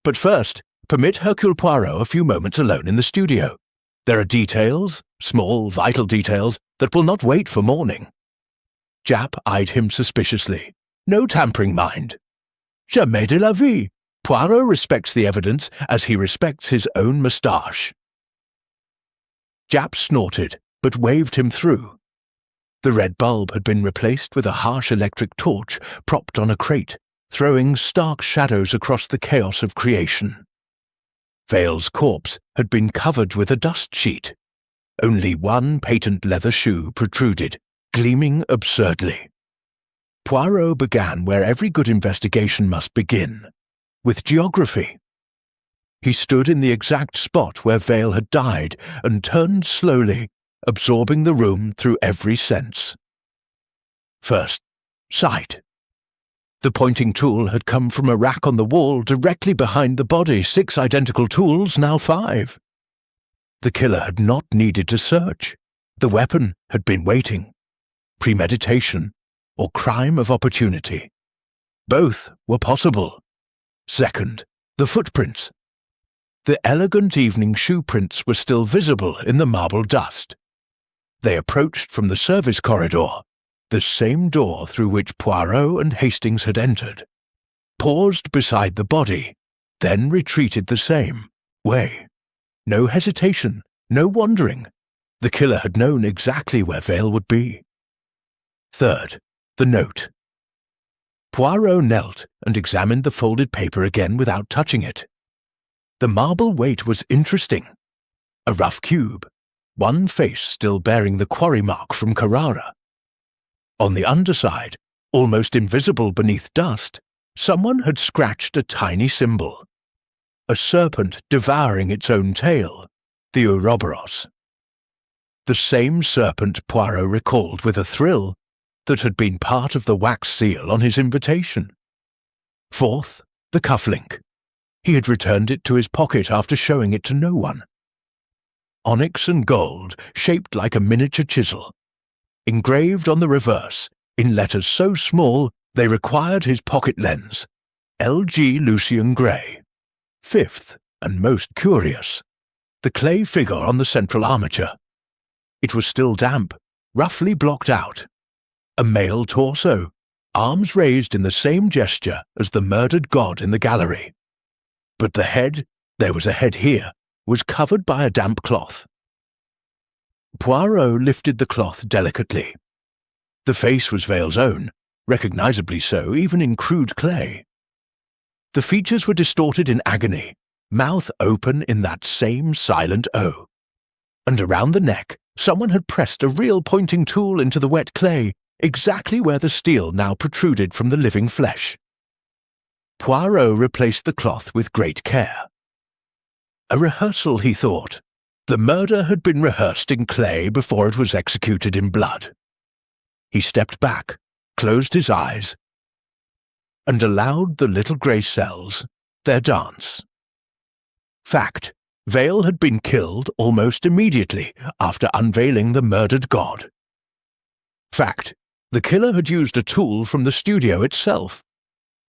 But first, permit Hercule Poirot a few moments alone in the studio. There are details, small, vital details, that will not wait for morning. Japp eyed him suspiciously. No tampering, mind. Jamais de la vie. Poirot respects the evidence as he respects his own moustache. Japp snorted, but waved him through. The red bulb had been replaced with a harsh electric torch propped on a crate, throwing stark shadows across the chaos of creation. Vale's corpse had been covered with a dust sheet. Only one patent leather shoe protruded, gleaming absurdly. Poirot began where every good investigation must begin, with geography. He stood in the exact spot where Vale had died and turned slowly, absorbing the room through every sense. First, sight. The pointing tool had come from a rack on the wall directly behind the body, 6 identical tools, now 5. The killer had not needed to search. The weapon had been waiting. Premeditation or crime of opportunity. Both were possible. Second, the footprints. The elegant evening shoe prints were still visible in the marble dust. They approached from the service corridor, the same door through which Poirot and Hastings had entered, paused beside the body, then retreated the same way. No hesitation, no wandering. The killer had known exactly where Vale would be. Third, the note. Poirot knelt and examined the folded paper again without touching it. The marble weight was interesting. A rough cube, one face still bearing the quarry mark from Carrara. On the underside, almost invisible beneath dust, someone had scratched a tiny symbol. A serpent devouring its own tail, the Ouroboros. The same serpent Poirot recalled with a thrill that had been part of the wax seal on his invitation. Fourth, the cufflink. He had returned it to his pocket after showing it to no one. Onyx and gold, shaped like a miniature chisel. Engraved on the reverse, in letters so small they required his pocket lens. L.G. Lucian Gray. Fifth, and most curious, the clay figure on the central armature. It was still damp, roughly blocked out. A male torso, arms raised in the same gesture as the murdered god in the gallery. But the head, there was a head here, was covered by a damp cloth. Poirot lifted the cloth delicately. The face was Vale's own, recognizably so even in crude clay. The features were distorted in agony, mouth open in that same silent O. And around the neck, someone had pressed a real pointing tool into the wet clay, exactly where the steel now protruded from the living flesh. Poirot replaced the cloth with great care. A rehearsal, he thought. The murder had been rehearsed in clay before it was executed in blood. He stepped back, closed his eyes, and allowed the little grey cells their dance. Fact: Vale had been killed almost immediately after unveiling the murdered god. Fact: the killer had used a tool from the studio itself.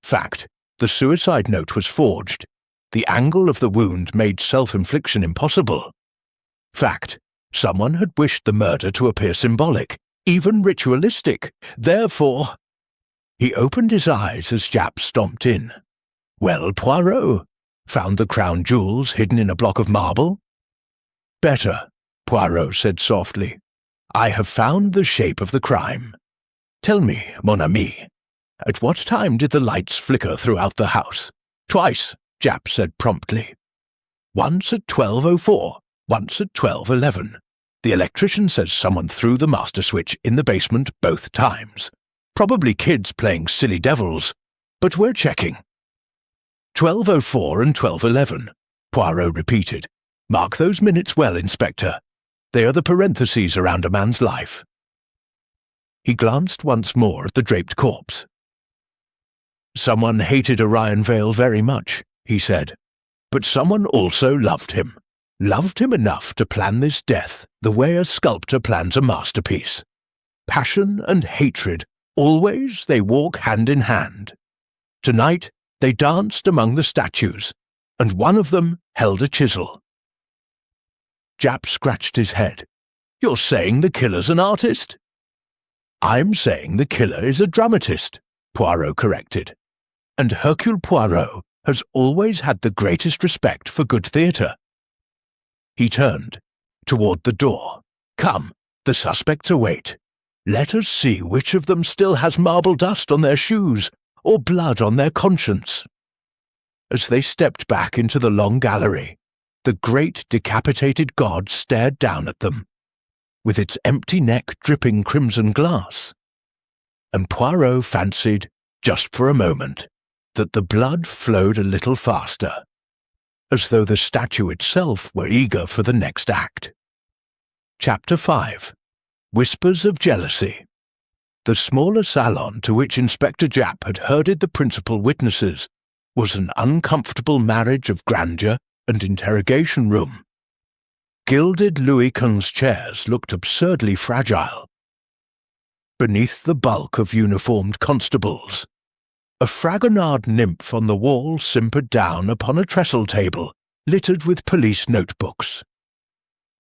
Fact: the suicide note was forged. The angle of the wound made self-infliction impossible. Fact: someone had wished the murder to appear symbolic, even ritualistic. Therefore... He opened his eyes as Japp stomped in. Well, Poirot, found the crown jewels hidden in a block of marble? Better, Poirot said softly. I have found the shape of the crime. Tell me, mon ami, at what time did the lights flicker throughout the house? Twice, Japp said promptly. Once at 12:04, once at 12:11. The electrician says someone threw the master switch in the basement both times. Probably kids playing silly devils, but we're checking. 12:04 and 12:11, Poirot repeated. Mark those minutes well, Inspector. They are the parentheses around a man's life. He glanced once more at the draped corpse. Someone hated Orion Vale very much, he said, but someone also loved him. Loved him enough to plan this death the way a sculptor plans a masterpiece. Passion and hatred, always they walk hand in hand. Tonight they danced among the statues, and one of them held a chisel. Japp scratched his head. "You're saying the killer's an artist?" "I'm saying the killer is a dramatist," Poirot corrected. "And Hercule Poirot has always had the greatest respect for good theatre." He turned toward the door. "Come, the suspects await. Let us see which of them still has marble dust on their shoes or blood on their conscience." As they stepped back into the long gallery, the great decapitated god stared down at them, with its empty neck dripping crimson glass. And Poirot fancied, just for a moment, that the blood flowed a little faster, as though the statue itself were eager for the next act. Chapter 5. Whispers of Jealousy. The smaller salon to which Inspector Japp had herded the principal witnesses was an uncomfortable marriage of grandeur and interrogation room. Gilded Louis XV chairs looked absurdly fragile. Beneath the bulk of uniformed constables, a Fragonard nymph on the wall simpered down upon a trestle table littered with police notebooks.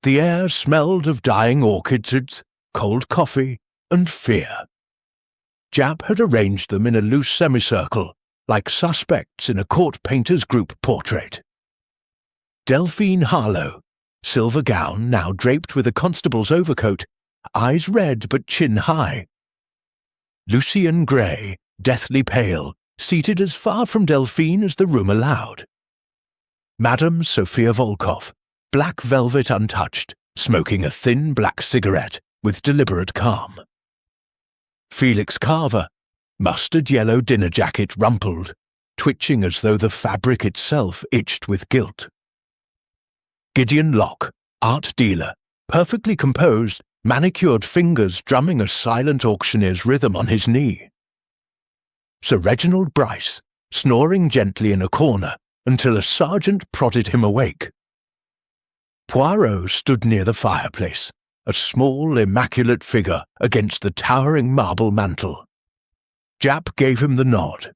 The air smelled of dying orchids, cold coffee, and fear. Japp had arranged them in a loose semicircle, like suspects in a court painter's group portrait. Delphine Harlow, silver gown now draped with a constable's overcoat, eyes red but chin high. Lucien Gray, deathly pale, seated as far from Delphine as the room allowed. Madame Sophia Volkov, black velvet untouched, smoking a thin black cigarette with deliberate calm. Felix Carver, mustard-yellow dinner jacket rumpled, twitching as though the fabric itself itched with guilt. Gideon Locke, art dealer, perfectly composed, manicured fingers drumming a silent auctioneer's rhythm on his knee. Sir Reginald Bryce, snoring gently in a corner until a sergeant prodded him awake. Poirot stood near the fireplace, a small, immaculate figure against the towering marble mantel. Japp gave him the nod.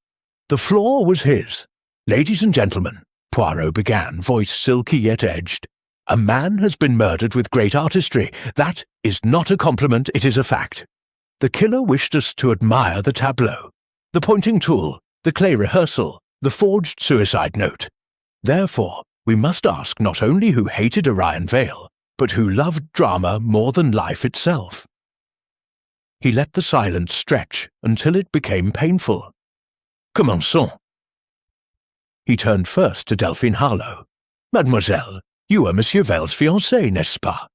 The floor was his. "Ladies and gentlemen," Poirot began, voice silky yet edged, "a man has been murdered with great artistry. That is not a compliment, it is a fact. The killer wished us to admire the tableau, the pointing tool, the clay rehearsal, the forged suicide note. Therefore, we must ask not only who hated Orion Vale, but who loved drama more than life itself." He let the silence stretch until it became painful. "Commençons." He turned first to Delphine Harlow. "Mademoiselle, you are Monsieur Vale's fiancée, n'est-ce pas?"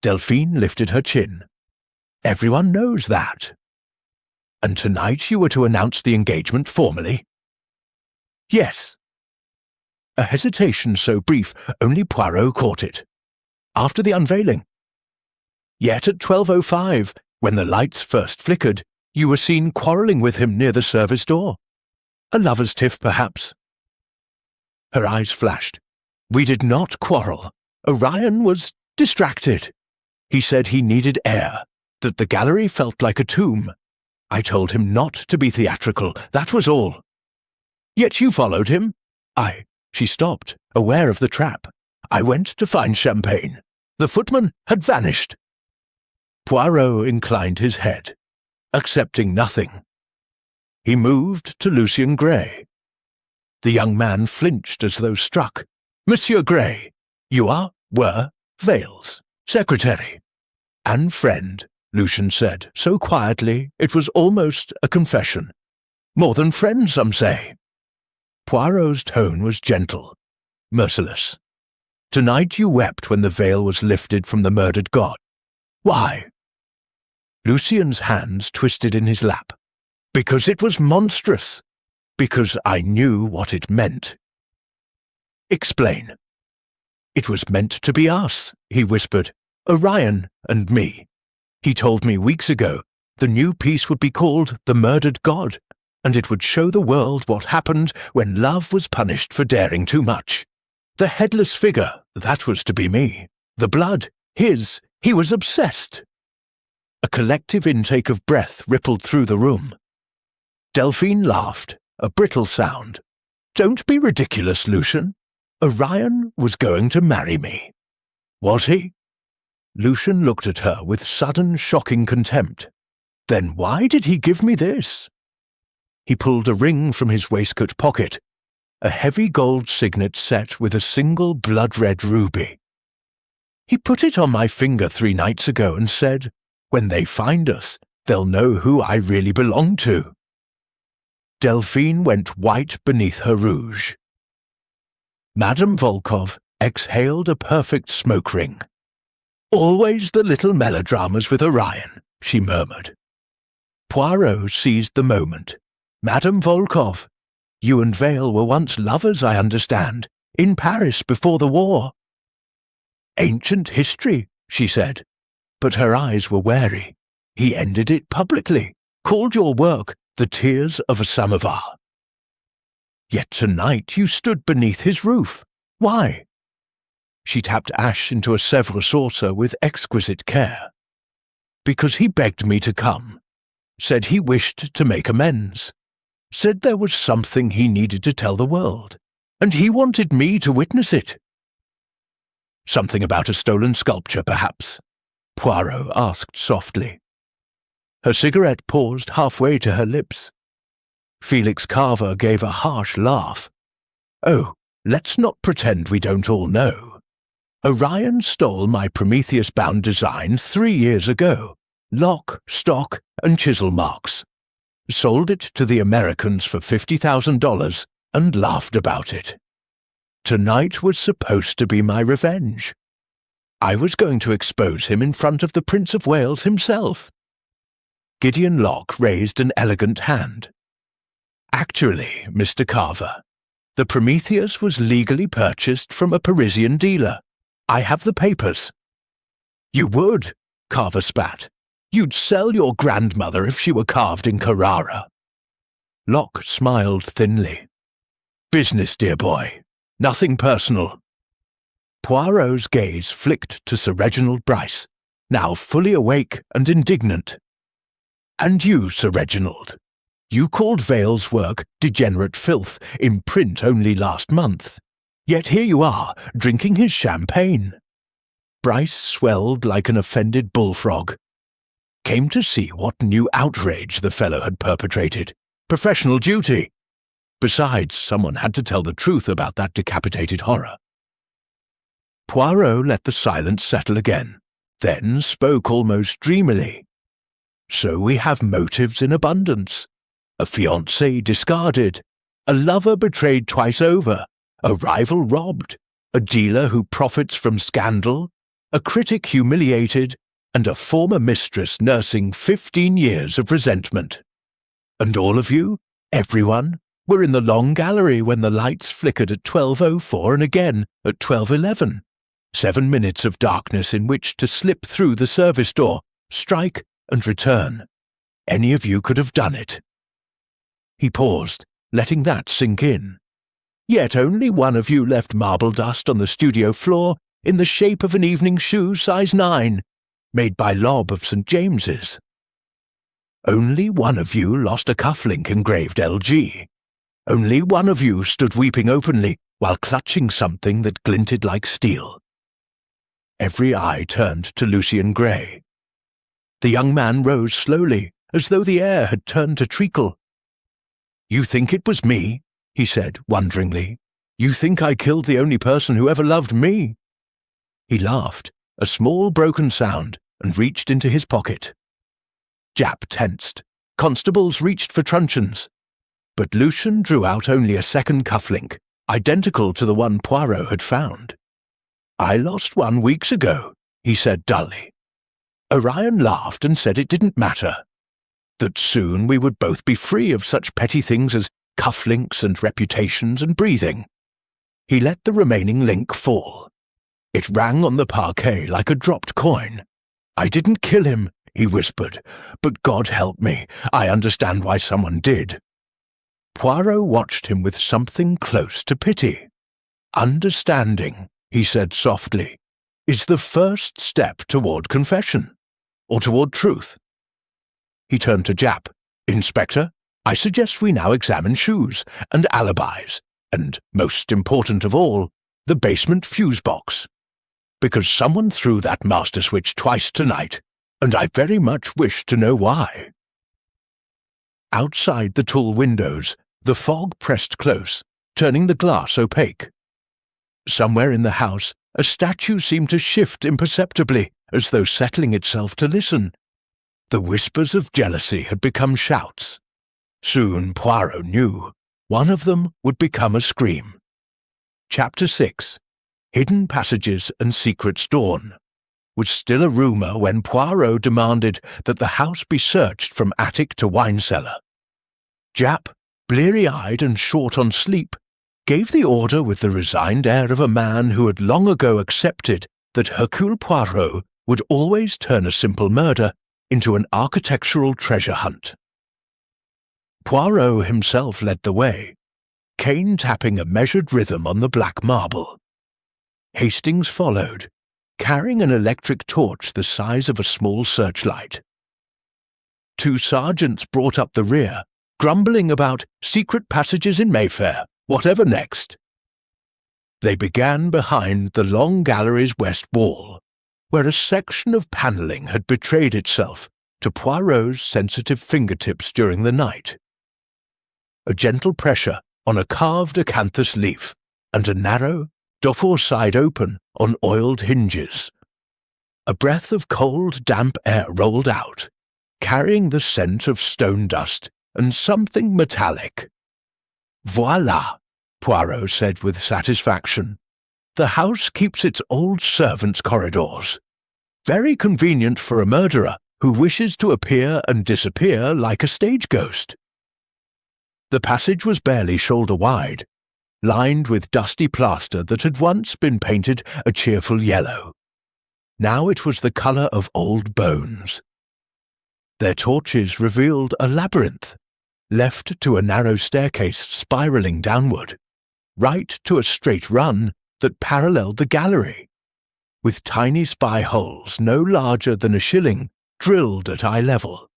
Delphine lifted her chin. "Everyone knows that." "And tonight you were to announce the engagement formally?" "Yes." A hesitation so brief only Poirot caught it. "After the unveiling?" "Yet at 12:05, when the lights first flickered, you were seen quarrelling with him near the service door. A lover's tiff, perhaps." Her eyes flashed. "We did not quarrel. Orion was distracted. He said he needed air, that the gallery felt like a tomb. I told him not to be theatrical, that was all." "Yet you followed him?" She stopped, aware of the trap. "I went to find champagne. The footman had vanished." Poirot inclined his head, accepting nothing. He moved to Lucien Gray. The young man flinched as though struck. "Monsieur Gray, you were Vale's secretary." "And friend," Lucien said, so quietly it was almost a confession. "More than friend, some say." Poirot's tone was gentle, merciless. "Tonight you wept when the veil was lifted from the murdered god. Why?" Lucien's hands twisted in his lap. "Because it was monstrous. Because I knew what it meant." "Explain." "It was meant to be us," he whispered. "Orion and me. He told me weeks ago the new piece would be called The Murdered God, and it would show the world what happened when love was punished for daring too much. The headless figure, that was to be me. The blood, his. He was obsessed." A collective intake of breath rippled through the room. Delphine laughed, a brittle sound. Don't be ridiculous, Lucian. Orion was going to marry me. Was he? Lucian looked at her with sudden, shocking contempt. Then why did he give me this? He pulled a ring from his waistcoat pocket, a heavy gold signet set with a single blood-red ruby. He put it on my finger 3 nights ago and said, "When they find us, they'll know who I really belong to." Delphine went white beneath her rouge. Madame Volkov exhaled a perfect smoke ring. "Always the little melodramas with Orion," she murmured. Poirot seized the moment. "Madame Volkov, you and Vale were once lovers, I understand, in Paris before the war." "Ancient history," she said, but her eyes were wary. "He ended it publicly, called your work The Tears of a Samovar. Yet tonight you stood beneath his roof. Why?" She tapped ash into a Sèvres saucer with exquisite care. "Because he begged me to come. Said he wished to make amends. Said there was something he needed to tell the world, and he wanted me to witness it." "Something about a stolen sculpture, perhaps?" Poirot asked softly. Her cigarette paused halfway to her lips. Felix Carver gave a harsh laugh. "Oh, let's not pretend we don't all know. Orion stole my Prometheus-bound design 3 years ago, lock, stock, and chisel marks. Sold it to the Americans for $50,000 and laughed about it. Tonight was supposed to be my revenge. I was going to expose him in front of the Prince of Wales himself." Gideon Locke raised an elegant hand. "Actually, Mr. Carver, the Prometheus was legally purchased from a Parisian dealer. I have the papers." "You would," Carver spat. "You'd sell your grandmother if she were carved in Carrara." Locke smiled thinly. "Business, dear boy. Nothing personal." Poirot's gaze flicked to Sir Reginald Bryce, now fully awake and indignant. "And you, Sir Reginald, you called Vale's work degenerate filth in print only last month. Yet here you are, drinking his champagne." Bryce swelled like an offended bullfrog. Came to see what new outrage the fellow had perpetrated. Professional duty. Besides, someone had to tell the truth about that decapitated horror. Poirot let the silence settle again, then spoke almost dreamily. "So we have motives in abundance. A fiancé discarded, a lover betrayed twice over, a rival robbed, a dealer who profits from scandal, a critic humiliated, and a former mistress nursing 15 years of resentment. And all of you, everyone, were in the long gallery when the lights flickered at 12:04 and again at 12:11. 7 minutes of darkness in which to slip through the service door, strike, and return. Any of you could have done it." He paused, letting that sink in. "Yet only one of you left marble dust on the studio floor in the shape of an evening shoe size 9, made by Lobb of St. James's. Only one of you lost a cufflink engraved LG. Only one of you stood weeping openly while clutching something that glinted like steel." Every eye turned to Lucian Gray. The young man rose slowly, as though the air had turned to treacle. "You think it was me?" he said wonderingly. "You think I killed the only person who ever loved me?" He laughed, a small broken sound, and reached into his pocket. Japp tensed. Constables reached for truncheons. But Lucian drew out only a second cufflink, identical to the one Poirot had found. "I lost one weeks ago," he said dully. Orion laughed and said it didn't matter. That soon we would both be free of such petty things as cufflinks and reputations and breathing. He let the remaining link fall. It rang on the parquet like a dropped coin. "I didn't kill him," he whispered, "but God help me, I understand why someone did." Poirot watched him with something close to pity. "Understanding," he said softly, "is the first step toward confession, or toward truth." He turned to Japp. "Inspector, I suggest we now examine shoes and alibis. And, most important of all, the basement fuse box. Because someone threw that master switch twice tonight, and I very much wish to know why. Outside the tall windows, the fog pressed close, turning the glass opaque. Somewhere in the house, a statue seemed to shift imperceptibly, as though settling itself to listen. The whispers of jealousy had become shouts. Soon Poirot knew. One of them would become a scream. Chapter 6. Hidden Passages and Secrets Dawn was still a rumour when Poirot demanded that the house be searched from attic to wine cellar. Japp, bleary-eyed and short on sleep, gave the order with the resigned air of a man who had long ago accepted that Hercule Poirot would always turn a simple murder into an architectural treasure hunt. Poirot himself led the way, cane tapping a measured rhythm on the black marble. Hastings followed, carrying an electric torch the size of a small searchlight. Two sergeants brought up the rear, grumbling about secret passages in Mayfair, whatever next. They began behind the long gallery's west wall, where a section of panelling had betrayed itself to Poirot's sensitive fingertips during the night. A gentle pressure on a carved acanthus leaf, and a narrow, door side open on oiled hinges. A breath of cold, damp air rolled out, carrying the scent of stone dust and something metallic. "Voila," Poirot said with satisfaction. "The house keeps its old servants' corridors. Very convenient for a murderer who wishes to appear and disappear like a stage ghost." The passage was barely shoulder-wide, lined with dusty plaster that had once been painted a cheerful yellow. Now it was the colour of old bones. Their torches revealed a labyrinth, left to a narrow staircase spiralling downward, right to a straight run that paralleled the gallery, with tiny spy holes no larger than a shilling drilled at eye level.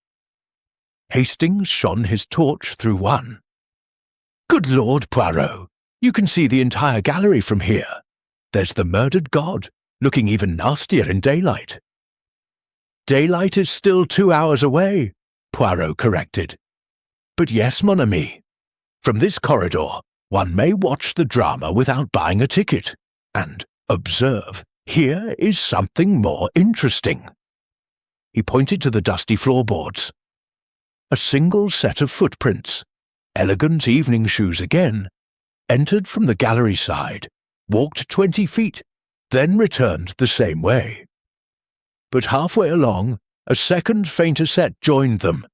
Hastings shone his torch through one. "Good Lord, Poirot, you can see the entire gallery from here. There's the murdered god, looking even nastier in daylight." "Daylight is still 2 hours away," Poirot corrected. "But yes, mon ami. From this corridor, one may watch the drama without buying a ticket. And, observe, here is something more interesting." He pointed to the dusty floorboards. A single set of footprints, elegant evening shoes again, entered from the gallery side, walked 20 feet, then returned the same way. But halfway along, a second fainter set joined them.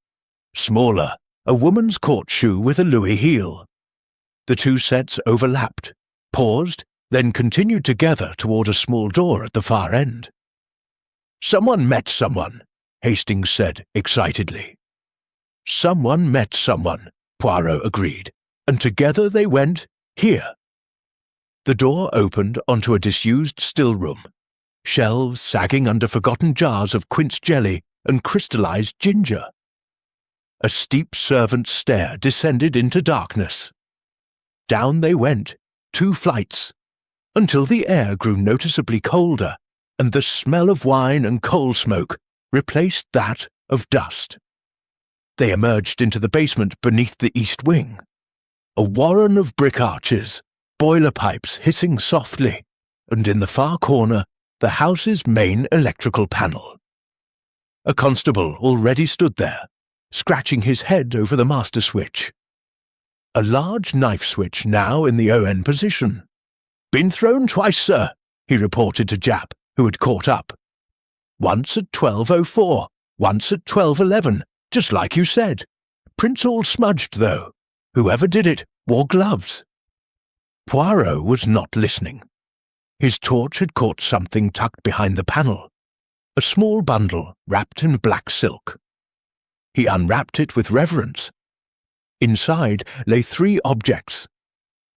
Smaller, a woman's court shoe with a Louis heel. The two sets overlapped, paused, then continued together toward a small door at the far end. "Someone met someone," Hastings said excitedly. "Someone met someone," Poirot agreed, "and together they went here." The door opened onto a disused still room, shelves sagging under forgotten jars of quince jelly and crystallized ginger. A steep servant's stair descended into darkness. Down they went, 2 flights, until the air grew noticeably colder, and the smell of wine and coal smoke replaced that of dust. They emerged into the basement beneath the east wing. A warren of brick arches, boiler pipes hissing softly, and in the far corner, the house's main electrical panel. A constable already stood there, scratching his head over the master switch. A large knife switch now in the ON position. "Been thrown twice, sir," he reported to Japp, who had caught up. "Once at 12:04, once at 12:11, just like you said. Prints all smudged, though. Whoever did it wore gloves." Poirot was not listening. His torch had caught something tucked behind the panel, a small bundle wrapped in black silk. He unwrapped it with reverence. Inside lay 3 objects.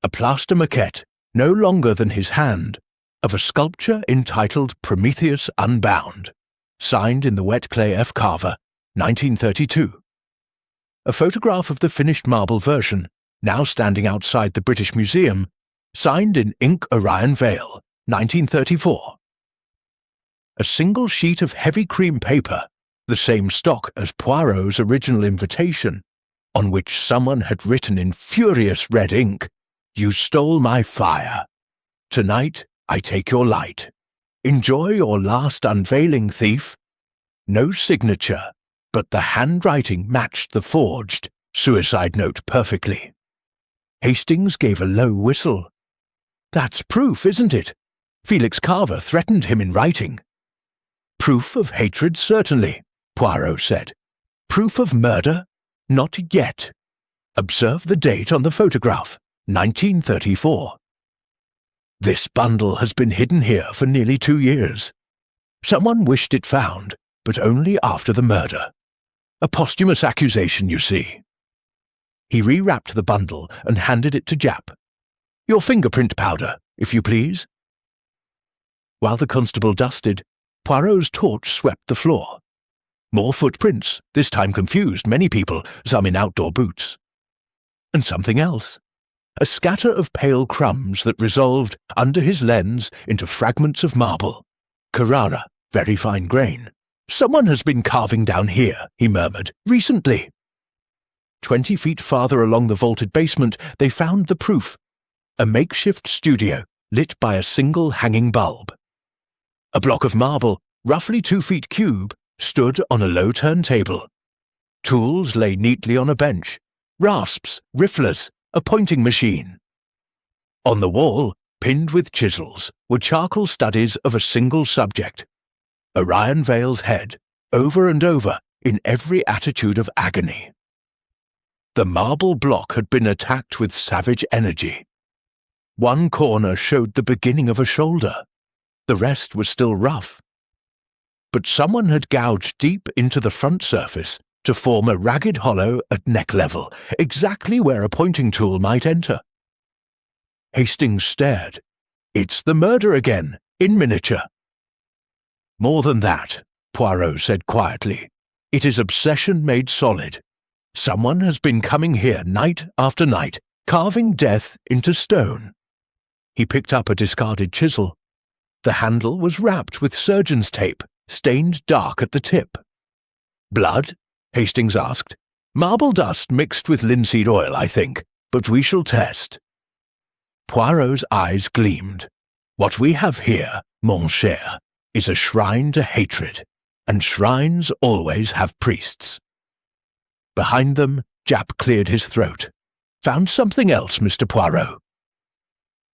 A plaster maquette, no longer than his hand, of a sculpture entitled Prometheus Unbound, signed in the wet clay F. Carver, 1932. A photograph of the finished marble version now standing outside the British Museum, signed in ink Orion Vale, 1934. A single sheet of heavy cream paper, the same stock as Poirot's original invitation, on which someone had written in furious red ink, "You stole my fire. Tonight I take your light. Enjoy your last unveiling, thief." No signature, but the handwriting matched the forged suicide note perfectly. Hastings gave a low whistle. "That's proof, isn't it? Felix Carver threatened him in writing." "Proof of hatred, certainly," Poirot said. "Proof of murder? Not yet. Observe the date on the photograph, 1934. This bundle has been hidden here for nearly 2 years. Someone wished it found, but only after the murder. A posthumous accusation, you see." He rewrapped the bundle and handed it to Japp. "Your fingerprint powder, if you please." While the constable dusted, Poirot's torch swept the floor. More footprints, this time confused many people, some in outdoor boots. And something else. A scatter of pale crumbs that resolved, under his lens, into fragments of marble. Carrara, very fine grain. "Someone has been carving down here," he murmured, "recently." 20 feet farther along the vaulted basement, they found the proof. A makeshift studio, lit by a single hanging bulb. A block of marble, roughly 2 feet cube, stood on a low turntable. Tools lay neatly on a bench. Rasps, rifflers, a pointing machine. On the wall, pinned with chisels, were charcoal studies of a single subject. Orion Vale's head, over and over, in every attitude of agony. The marble block had been attacked with savage energy. One corner showed the beginning of a shoulder. The rest was still rough. But someone had gouged deep into the front surface to form a ragged hollow at neck level, exactly where a pointing tool might enter. Hastings stared. "It's the murder again, in miniature." "More than that," Poirot said quietly. "It is obsession made solid. Someone has been coming here night after night, carving death into stone." He picked up a discarded chisel. The handle was wrapped with surgeon's tape, stained dark at the tip. "Blood?" Hastings asked. "Marble dust mixed with linseed oil, I think, but we shall test." Poirot's eyes gleamed. "What we have here, mon cher, is a shrine to hatred, and shrines always have priests." Behind them, Japp cleared his throat. "Found something else, Mr. Poirot?"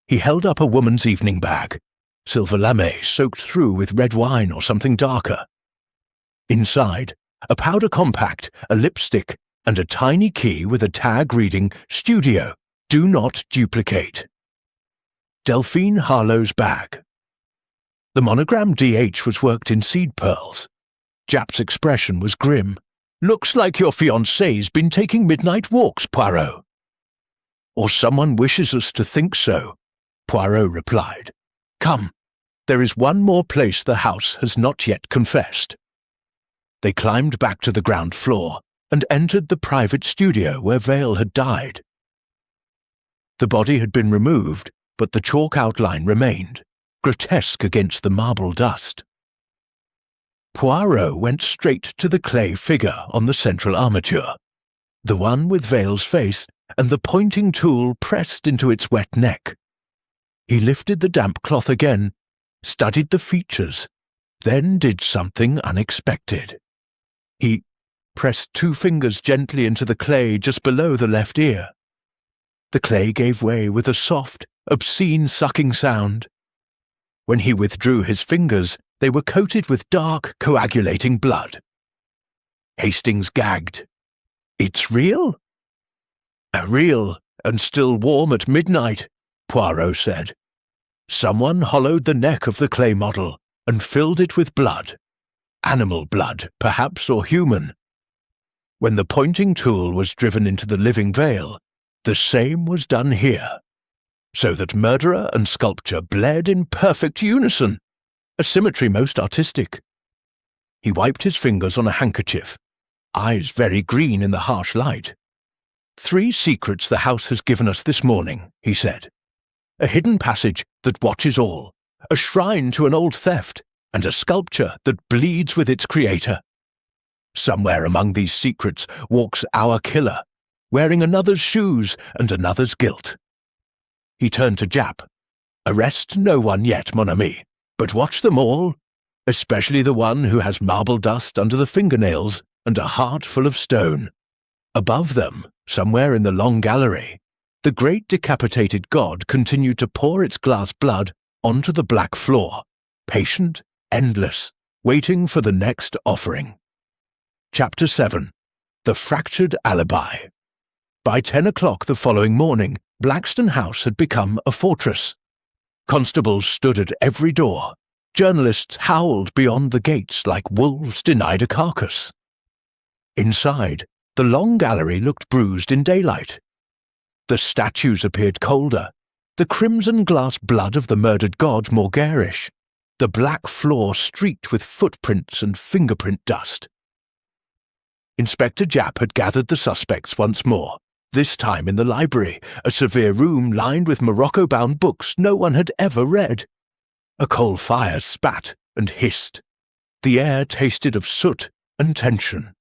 He held up a woman's evening bag, silver lame soaked through with red wine or something darker. Inside, a powder compact, a lipstick, and a tiny key with a tag reading, "Studio, do not duplicate." Delphine Harlow's bag. The monogram DH was worked in seed pearls. Japp's expression was grim. "Looks like your fiancé's been taking midnight walks, Poirot." "Or someone wishes us to think so," Poirot replied. "Come, there is one more place the house has not yet confessed." They climbed back to the ground floor and entered the private studio where Vale had died. The body had been removed, but the chalk outline remained, grotesque against the marble dust. Poirot went straight to the clay figure on the central armature, the one with Vale's face and the pointing tool pressed into its wet neck. He lifted the damp cloth again, studied the features, then did something unexpected. He pressed 2 fingers gently into the clay just below the left ear. The clay gave way with a soft, obscene sucking sound. When he withdrew his fingers, they were coated with dark, coagulating blood. Hastings gagged. "It's real?" "Real, and still warm at midnight," Poirot said. "Someone hollowed the neck of the clay model and filled it with blood. Animal blood, perhaps, or human. When the pointing tool was driven into the living Vale, the same was done here, so that murderer and sculpture bled in perfect unison, a symmetry most artistic." He wiped his fingers on a handkerchief, eyes very green in the harsh light. "3 secrets the house has given us this morning," he said. "A hidden passage that watches all, a shrine to an old theft, and a sculpture that bleeds with its creator. Somewhere among these secrets walks our killer, wearing another's shoes and another's guilt." He turned to Jap. "Arrest no one yet, mon ami, but watch them all, especially the one who has marble dust under the fingernails and a heart full of stone. Above them, somewhere in the long gallery, the great decapitated god continued to pour its glass blood onto the black floor, patient, endless, waiting for the next offering." Chapter 7. The Fractured Alibi. By 10 o'clock the following morning, Blackstone House had become a fortress. Constables stood at every door. Journalists howled beyond the gates like wolves denied a carcass. Inside, the long gallery looked bruised in daylight. The statues appeared colder, the crimson glass blood of the murdered god more garish, the black floor streaked with footprints and fingerprint dust. Inspector Japp had gathered the suspects once more, this time in the library, a severe room lined with Morocco-bound books no one had ever read. A coal fire spat and hissed. The air tasted of soot and tension.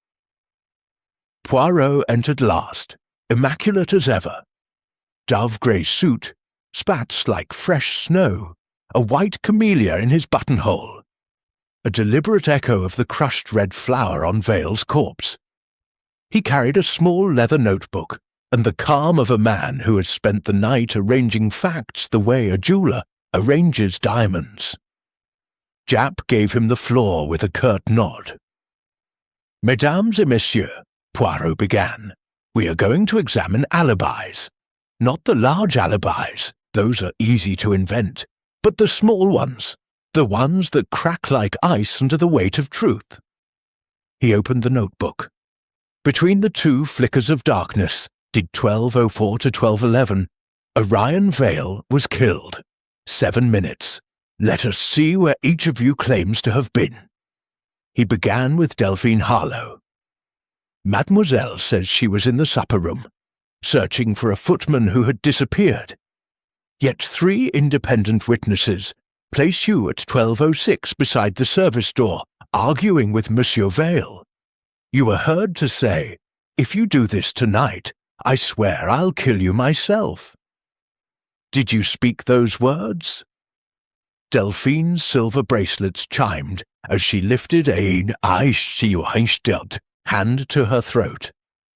Poirot entered last, immaculate as ever. Dove-grey suit, spats like fresh snow, a white camellia in his buttonhole. A deliberate echo of the crushed red flower on Vale's corpse. He carried a small leather notebook, and the calm of a man who has spent the night arranging facts the way a jeweller arranges diamonds. Japp gave him the floor with a curt nod. "Mesdames et messieurs," Poirot began, "we are going to examine alibis. Not the large alibis, those are easy to invent, but the small ones, the ones that crack like ice under the weight of truth." He opened the notebook. Between the 2 flickers of darkness, did 12:04 to 12:11, Orion Vale was killed. 7 minutes. Let us see where each of you claims to have been. He began with Delphine Harlow. "Mademoiselle says she was in the supper room, searching for a footman who had disappeared. Yet 3 independent witnesses place you at 12:06 beside the service door, arguing with Monsieur Vale. You were heard to say, 'If you do this tonight, I swear I'll kill you myself.' Did you speak those words?" Delphine's silver bracelets chimed as she lifted a hand to her throat.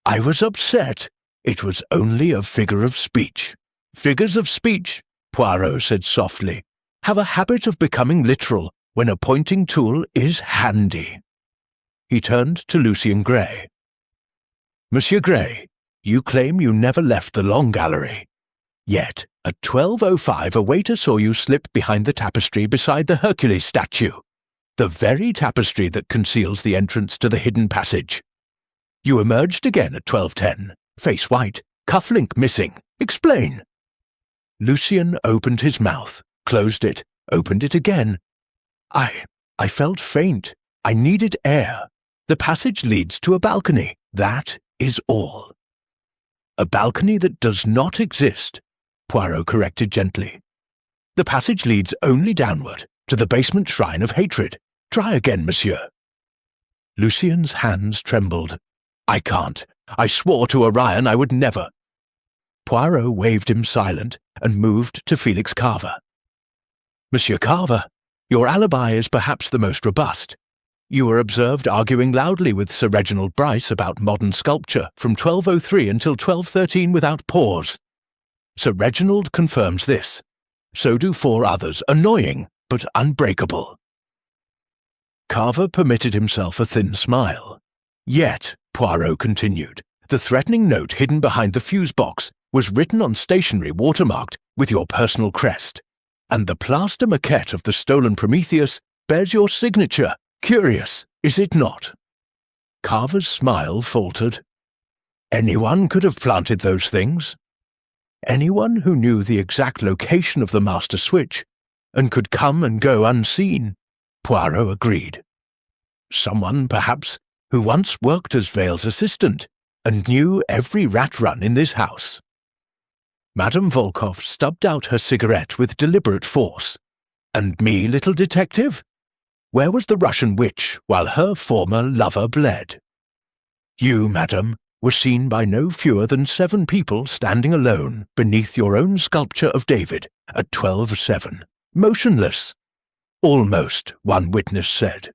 "I was upset. It was only a figure of speech." "Figures of speech," Poirot said softly, "have a habit of becoming literal when a pointing tool is handy." He turned to Lucien Gray. "Monsieur Gray, you claim you never left the Long Gallery. Yet, at 12:05 a waiter saw you slip behind the tapestry beside the Hercule statue, the very tapestry that conceals the entrance to the hidden passage. You emerged again at 12:10, face white, cufflink missing. Explain." Lucien opened his mouth, closed it, opened it again. I felt faint. I needed air. The passage leads to a balcony. That is all." "A balcony that does not exist," Poirot corrected gently. "The passage leads only downward, to the basement shrine of hatred. Try again, monsieur." Lucien's hands trembled. "I can't. I swore to Orion I would never." Poirot waved him silent and moved to Felix Carver. "Monsieur Carver, your alibi is perhaps the most robust. You were observed arguing loudly with Sir Reginald Bryce about modern sculpture from 12:03 until 12:13 without pause. Sir Reginald confirms this. So do 4 others, annoying but unbreakable." Carver permitted himself a thin smile. "Yet," Poirot continued, "the threatening note hidden behind the fuse box was written on stationery watermarked with your personal crest, and the plaster maquette of the stolen Prometheus bears your signature. Curious, is it not?" Carver's smile faltered. "Anyone could have planted those things. Anyone who knew the exact location of the master switch and could come and go unseen," Poirot agreed. "Someone, perhaps, who once worked as Vale's assistant, and knew every rat run in this house. Madame Volkov stubbed out her cigarette with deliberate force. And me, little detective? Where was the Russian witch while her former lover bled? You, madam, were seen by no fewer than 7 people standing alone beneath your own sculpture of David at 12:07, motionless. Almost, one witness said,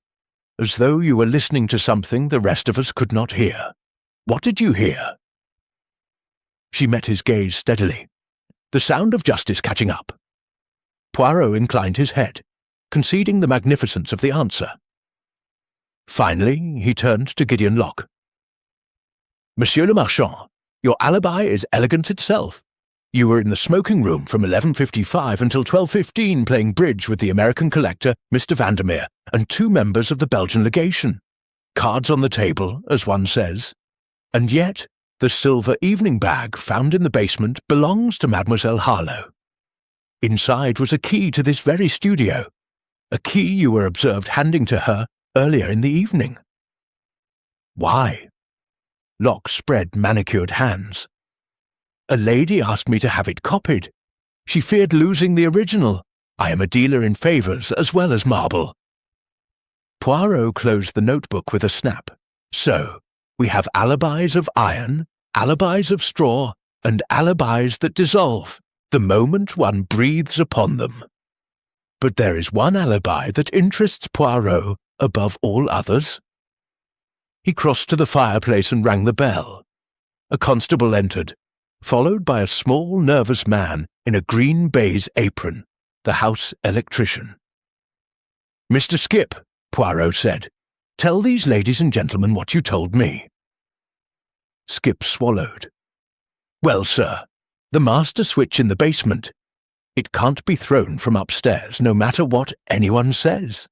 as though you were listening to something the rest of us could not hear. What did you hear? She met his gaze steadily. The sound of justice catching up. Poirot inclined his head, conceding the magnificence of the answer. Finally, he turned to Gideon Locke. Monsieur le Marchand, your alibi is elegance itself. You were in the smoking room from 11:55 until 12:15 playing bridge with the American collector, Mr. Vandermeer, and 2 members of the Belgian legation. Cards on the table, as one says. And yet, the silver evening bag found in the basement belongs to Mademoiselle Harlowe. Inside was a key to this very studio, a key you were observed handing to her earlier in the evening. Why? Locke spread manicured hands. A lady asked me to have it copied. She feared losing the original. I am a dealer in favours as well as marble. Poirot closed the notebook with a snap. So, we have alibis of iron, alibis of straw, and alibis that dissolve the moment one breathes upon them. But there is one alibi that interests Poirot above all others. He crossed to the fireplace and rang the bell. A constable entered, followed by a small, nervous man in a green baize apron, the house electrician. "Mr. Skip," Poirot said, "tell these ladies and gentlemen what you told me." Skip swallowed. "Well, sir, the master switch in the basement. It can't be thrown from upstairs, no matter what anyone says.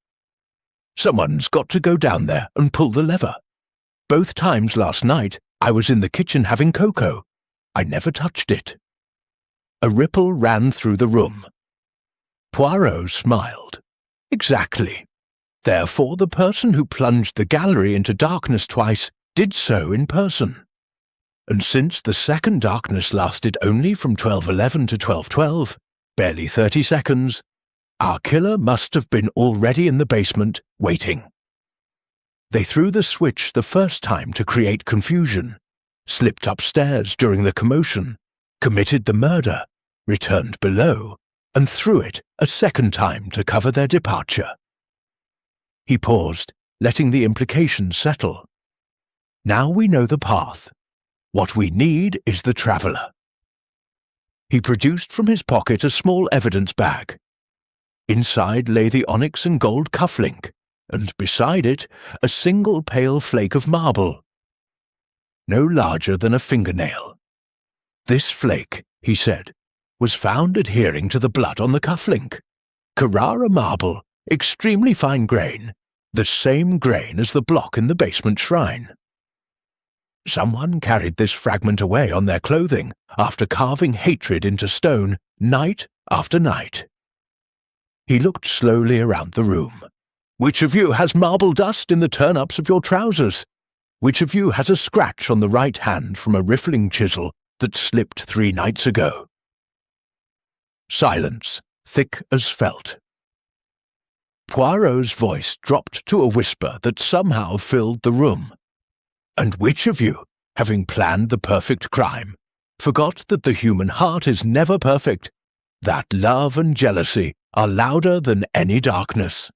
Someone's got to go down there and pull the lever. Both times last night I was in the kitchen having cocoa. I never touched it." A ripple ran through the room. Poirot smiled. Exactly. Therefore the person who plunged the gallery into darkness twice did so in person. And since the second darkness lasted only from 12:11 to 12:12, barely 30 seconds, our killer must have been already in the basement, waiting. They threw the switch the first time to create confusion, slipped upstairs during the commotion, committed the murder, returned below, and threw it a second time to cover their departure. He paused, letting the implications settle. Now we know the path. What we need is the traveller. He produced from his pocket a small evidence bag. Inside lay the onyx and gold cufflink, and beside it a single pale flake of marble, no larger than a fingernail. This flake, he said, was found adhering to the blood on the cufflink. Carrara marble, extremely fine grain, the same grain as the block in the basement shrine. Someone carried this fragment away on their clothing after carving hatred into stone night after night. He looked slowly around the room. Which of you has marble dust in the turn-ups of your trousers? Which of you has a scratch on the right hand from a riffling chisel that slipped 3 nights ago? Silence, thick as felt. Poirot's voice dropped to a whisper that somehow filled the room. And which of you, having planned the perfect crime, forgot that the human heart is never perfect, that love and jealousy are louder than any darkness?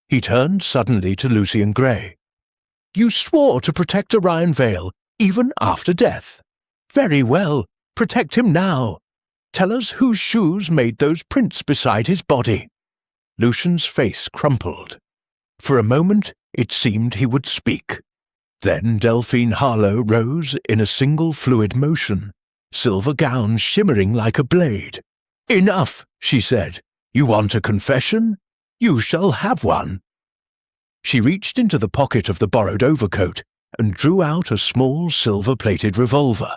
He turned suddenly to Lucian Gray. "You swore to protect Orion Vale, even after death. Very well, protect him now. Tell us whose shoes made those prints beside his body." Lucian's face crumpled. For a moment it seemed he would speak. Then Delphine Harlowe rose in a single fluid motion, silver gown shimmering like a blade. "Enough," she said. "You want a confession? You shall have one." She reached into the pocket of the borrowed overcoat and drew out a small silver-plated revolver.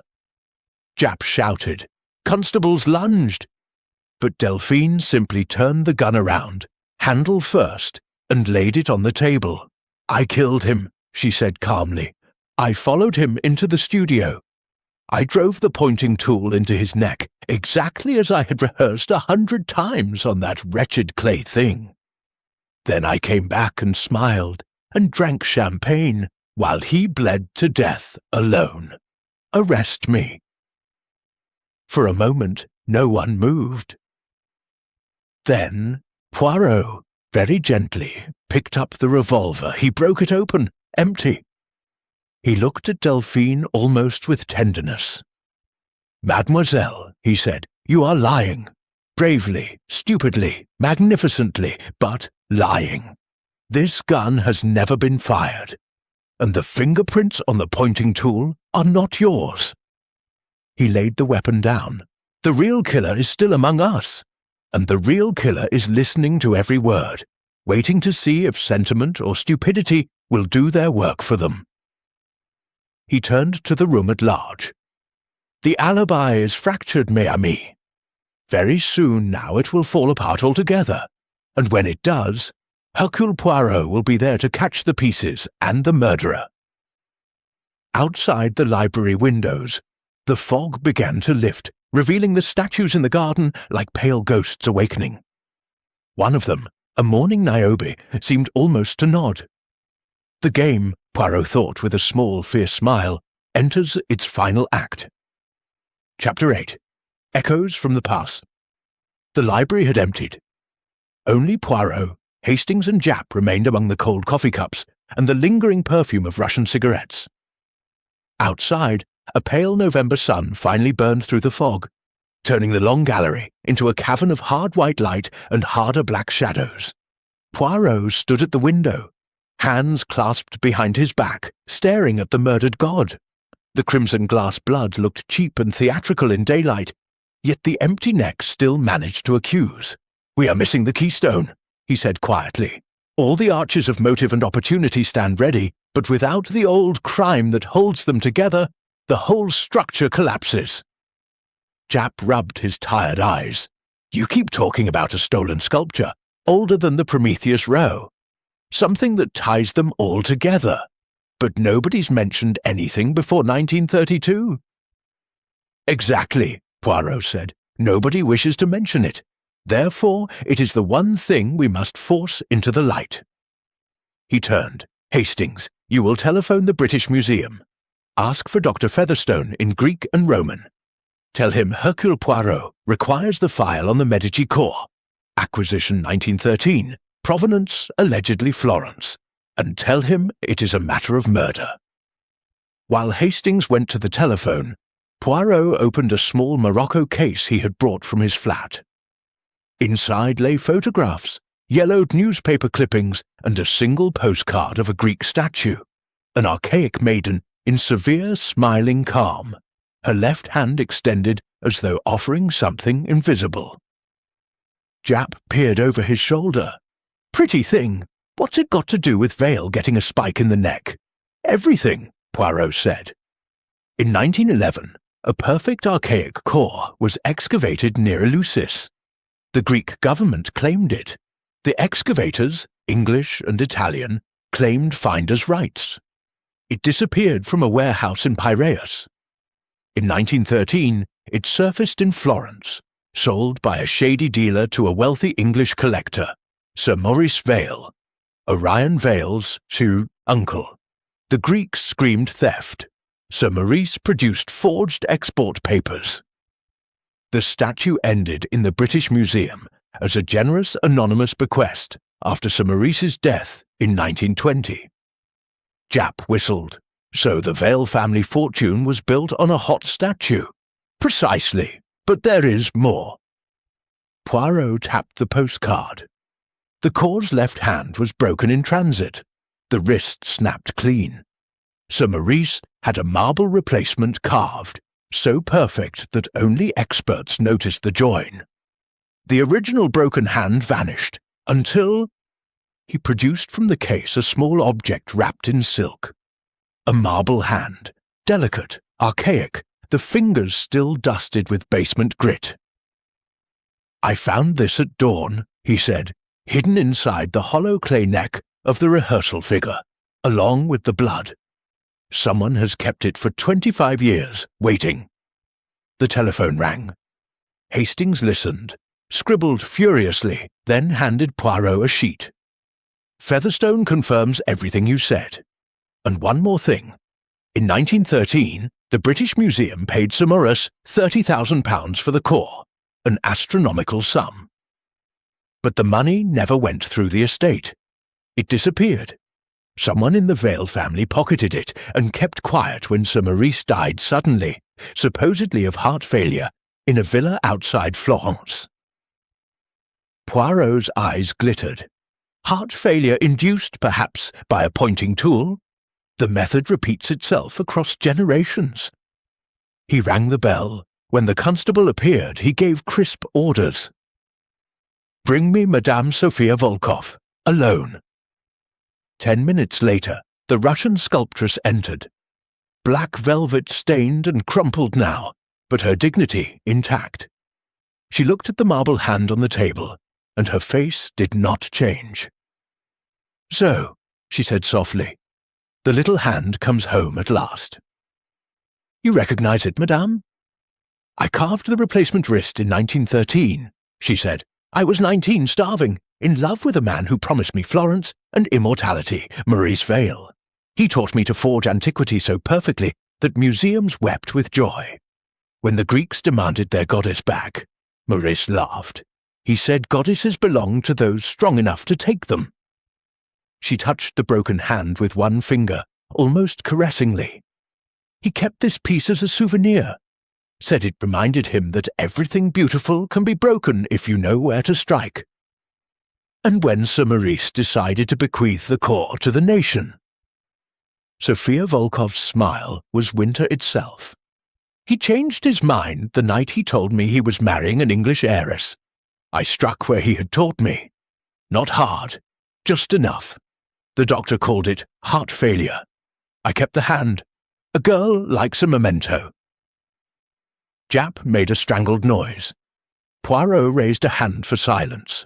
Japp shouted. Constables lunged. But Delphine simply turned the gun around, handle first, and laid it on the table. "I killed him," she said calmly. I followed him into the studio. I drove the pointing tool into his neck exactly as I had rehearsed 100 times on that wretched clay thing. Then I came back and smiled and drank champagne while he bled to death alone. Arrest me." For a moment, no one moved. Then Poirot, very gently, picked up the revolver. He broke it open, empty. He looked at Delphine almost with tenderness. "Mademoiselle," he said, "you are lying. Bravely, stupidly, magnificently, but lying. This gun has never been fired, and the fingerprints on the pointing tool are not yours." He laid the weapon down. "The real killer is still among us, and the real killer is listening to every word, waiting to see if sentiment or stupidity will do their work for them." He turned to the room at large. "The alibi is fractured, mes amis. Very soon now it will fall apart altogether, and when it does, Hercule Poirot will be there to catch the pieces and the murderer." Outside the library windows, the fog began to lift, revealing the statues in the garden like pale ghosts awakening. One of them, a mourning Niobe, seemed almost to nod. The game, Poirot thought with a small, fierce smile, enters its final act. Chapter 8. Echoes from the Past. The library had emptied. Only Poirot, Hastings and Japp remained among the cold coffee cups and the lingering perfume of Russian cigarettes. Outside, a pale November sun finally burned through the fog, turning the long gallery into a cavern of hard white light and harder black shadows. Poirot stood at the window, hands clasped behind his back, staring at the murdered god. The crimson glass blood looked cheap and theatrical in daylight, yet the empty neck still managed to accuse. "We are missing the keystone," he said quietly. "All the arches of motive and opportunity stand ready, but without the old crime that holds them together, the whole structure collapses." Japp rubbed his tired eyes. "You keep talking about a stolen sculpture, older than the Prometheus row. Something that ties them all together. But nobody's mentioned anything before 1932. "Exactly," Poirot said. "Nobody wishes to mention it. Therefore, it is the one thing we must force into the light." He turned. "Hastings, you will telephone the British Museum. Ask for Dr. Featherstone in Greek and Roman. Tell him Hercule Poirot requires the file on the Medici Corps. Acquisition 1913. Provenance allegedly Florence. And tell him it is a matter of murder." While Hastings went to the telephone, Poirot opened a small Morocco case he had brought from his flat. Inside lay photographs, yellowed newspaper clippings, and a single postcard of a Greek statue, an archaic maiden in severe smiling calm, her left hand extended as though offering something invisible. Japp peered over his shoulder. "Pretty thing. What's it got to do with Vale getting a spike in the neck?" "Everything," Poirot said. In 1911, a perfect archaic core was excavated near Eleusis. The Greek government claimed it. The excavators, English and Italian, claimed finders' rights. It disappeared from a warehouse in Piraeus. In 1913, it surfaced in Florence, sold by a shady dealer to a wealthy English collector, Sir Maurice Vale, Orion Vale's uncle. The Greeks screamed theft. Sir Maurice produced forged export papers. The statue ended in the British Museum as a generous anonymous bequest after Sir Maurice's death in 1920. Japp whistled. So the Vale family fortune was built on a hot statue. Precisely, but there is more. Poirot tapped the postcard. The core's left hand was broken in transit. The wrist snapped clean. Sir Maurice had a marble replacement carved, so perfect that only experts noticed the join. The original broken hand vanished, until he produced from the case a small object wrapped in silk. A marble hand, delicate, archaic, the fingers still dusted with basement grit. "I found this at dawn," he said, hidden inside the hollow clay neck of the rehearsal figure, along with the blood. Someone has kept it for 25 years, waiting. The telephone rang. Hastings listened, scribbled furiously, then handed Poirot a sheet. Featherstone confirms everything you said. And one more thing. In 1913, the British Museum paid Sir Maurice £30,000 for the core, an astronomical sum. But the money never went through the estate. It disappeared. Someone in the Vale family pocketed it and kept quiet when Sir Maurice died suddenly, supposedly of heart failure, in a villa outside Florence. Poirot's eyes glittered. Heart failure induced, perhaps, by a pointing tool? The method repeats itself across generations. He rang the bell. When the constable appeared, he gave crisp orders. "Bring me Madame Sophia Volkov, alone." 10 minutes later, the Russian sculptress entered. Black velvet stained and crumpled now, but her dignity intact. She looked at the marble hand on the table, and her face did not change. "So," she said softly, "the little hand comes home at last." "You recognize it, madame?" "I carved the replacement wrist in 1913, she said. "I was 19, starving, in love with a man who promised me Florence and immortality, Maurice Vale. He taught me to forge antiquity so perfectly that museums wept with joy. When the Greeks demanded their goddess back, Maurice laughed. He said goddesses belonged to those strong enough to take them." She touched the broken hand with one finger, almost caressingly. "He kept this piece as a souvenir. Said it reminded him that everything beautiful can be broken if you know where to strike." "And when Sir Maurice decided to bequeath the core to the nation?" Sophia Volkov's smile was winter itself. "He changed his mind the night he told me he was marrying an English heiress. I struck where he had taught me. Not hard, just enough. The doctor called it heart failure. I kept the hand. A girl likes a memento." Japp made a strangled noise. Poirot raised a hand for silence.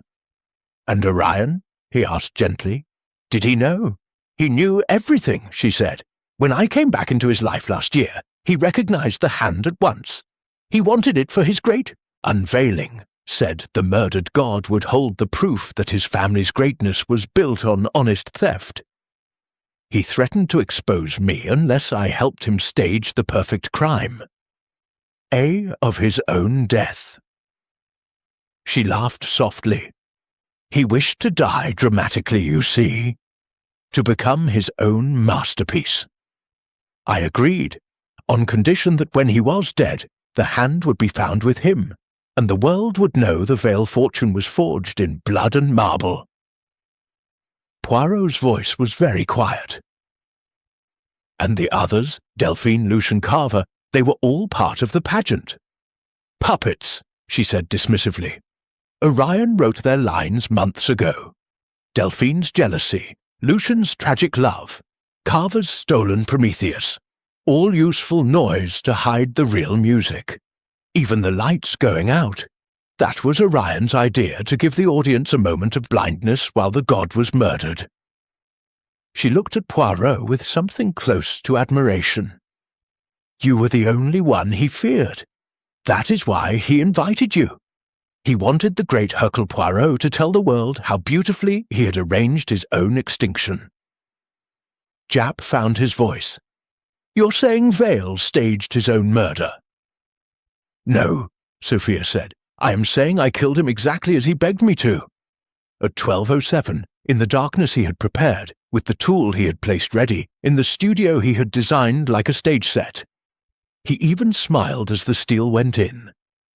"And Orion?" he asked gently. "Did he know?" "He knew everything," she said. "When I came back into his life last year, he recognized the hand at once. He wanted it for his great unveiling, said the murdered god would hold the proof that his family's greatness was built on honest theft. He threatened to expose me unless I helped him stage the perfect crime. Of his own death." She laughed softly. "He wished to die dramatically, you see, to become his own masterpiece. I agreed, on condition that when he was dead, the hand would be found with him, and the world would know the Vale fortune was forged in blood and marble." Poirot's voice was very quiet. "And the others, Delphine, Lucian, Carver, they were all part of the pageant." "Puppets," she said dismissively. "Orion wrote their lines months ago. Delphine's jealousy, Lucian's tragic love, Carver's stolen Prometheus. All useful noise to hide the real music. Even the lights going out. That was Orion's idea to give the audience a moment of blindness while the god was murdered." She looked at Poirot with something close to admiration. "You were the only one he feared. That is why he invited you. He wanted the great Hercule Poirot to tell the world how beautifully he had arranged his own extinction." Japp found his voice. "You're saying Vale staged his own murder?" "No," Sophia said. "I am saying I killed him exactly as he begged me to. At 12:07, in the darkness he had prepared, with the tool he had placed ready, in the studio he had designed like a stage set. He even smiled as the steel went in.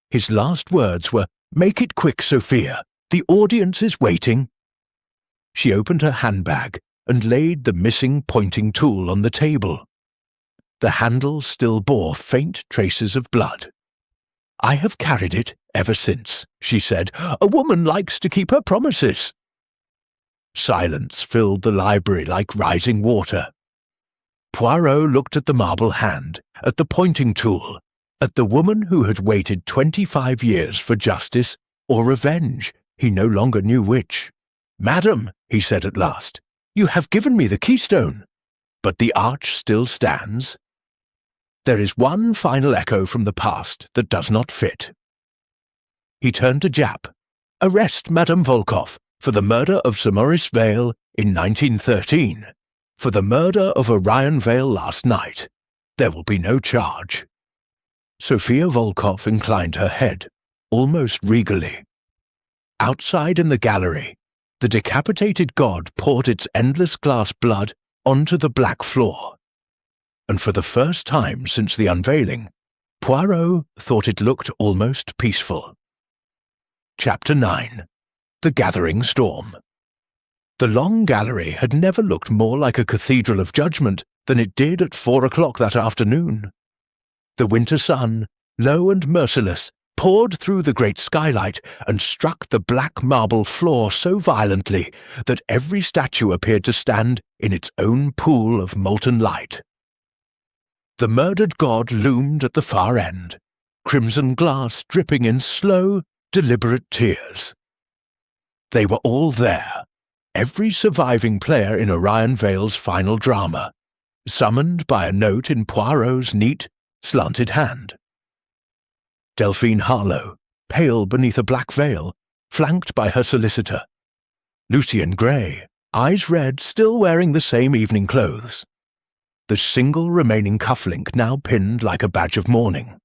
His last words were, 'Make it quick, Sophia. The audience is waiting.'" She opened her handbag and laid the missing pointing tool on the table. The handle still bore faint traces of blood. "I have carried it ever since," she said. "A woman likes to keep her promises." Silence filled the library like rising water. Poirot looked at the marble hand, at the pointing tool, at the woman who had waited 25 years for justice or revenge. He no longer knew which. "Madam," he said at last, "you have given me the keystone. but the arch still stands. There is one final echo from the past that does not fit. He turned to Japp. Arrest Madame Volkoff for the murder of Sir Maurice Vale in 1913. For the murder of Orion Vale last night. There will be no charge. Sophia Volkoff inclined her head, almost regally. Outside in the gallery, the decapitated god poured its endless glass blood onto the black floor. And for the first time since the unveiling, Poirot thought it looked almost peaceful. Chapter 9. The Gathering Storm. The long gallery had never looked more like a cathedral of judgment than it did at 4 o'clock that afternoon. The winter sun, low and merciless, poured through the great skylight and struck the black marble floor so violently that every statue appeared to stand in its own pool of molten light. The murdered god loomed at the far end, crimson glass dripping in slow, deliberate tears. They were all there, every surviving player in Orion Vale's final drama, summoned by a note in Poirot's neat, slanted hand. Delphine Harlow, pale beneath a black veil, flanked by her solicitor. Lucian Gray, eyes red, still wearing the same evening clothes. The single remaining cufflink now pinned like a badge of mourning.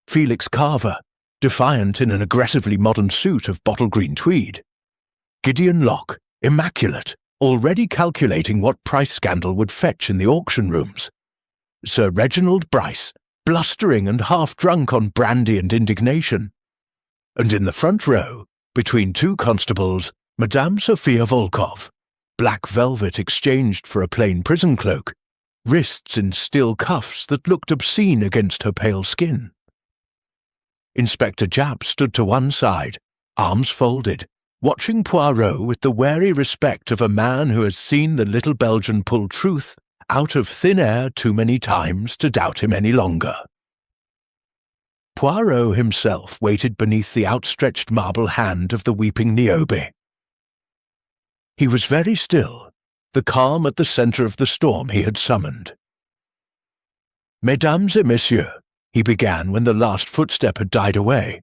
Felix Carver, defiant in an aggressively modern suit of bottle green tweed. Gideon Locke, immaculate, already calculating what price scandal would fetch in the auction rooms. Sir Reginald Bryce, blustering and half-drunk on brandy and indignation. And in the front row, between two constables, Madame Sophia Volkoff, black velvet exchanged for a plain prison cloak, wrists in steel cuffs that looked obscene against her pale skin. Inspector Japp stood to one side, arms folded, watching Poirot with the wary respect of a man who has seen the little Belgian pull truth out of thin air too many times to doubt him any longer. Poirot himself waited beneath the outstretched marble hand of the weeping Niobe. He was very still, the calm at the centre of the storm he had summoned. Mesdames et messieurs, he began when the last footstep had died away,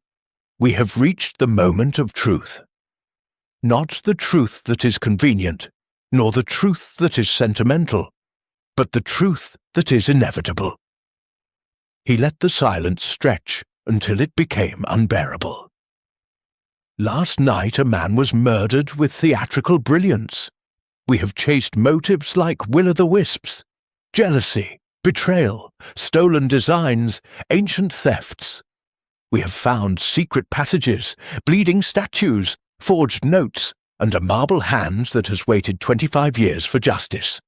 we have reached the moment of truth. Not the truth that is convenient, nor the truth that is sentimental, but the truth that is inevitable. He let the silence stretch until it became unbearable. Last night a man was murdered with theatrical brilliance. We have chased motives like will-o'-the-wisps, jealousy, betrayal, stolen designs, ancient thefts. We have found secret passages, bleeding statues, forged notes, and a marble hand that has waited 25 years for justice.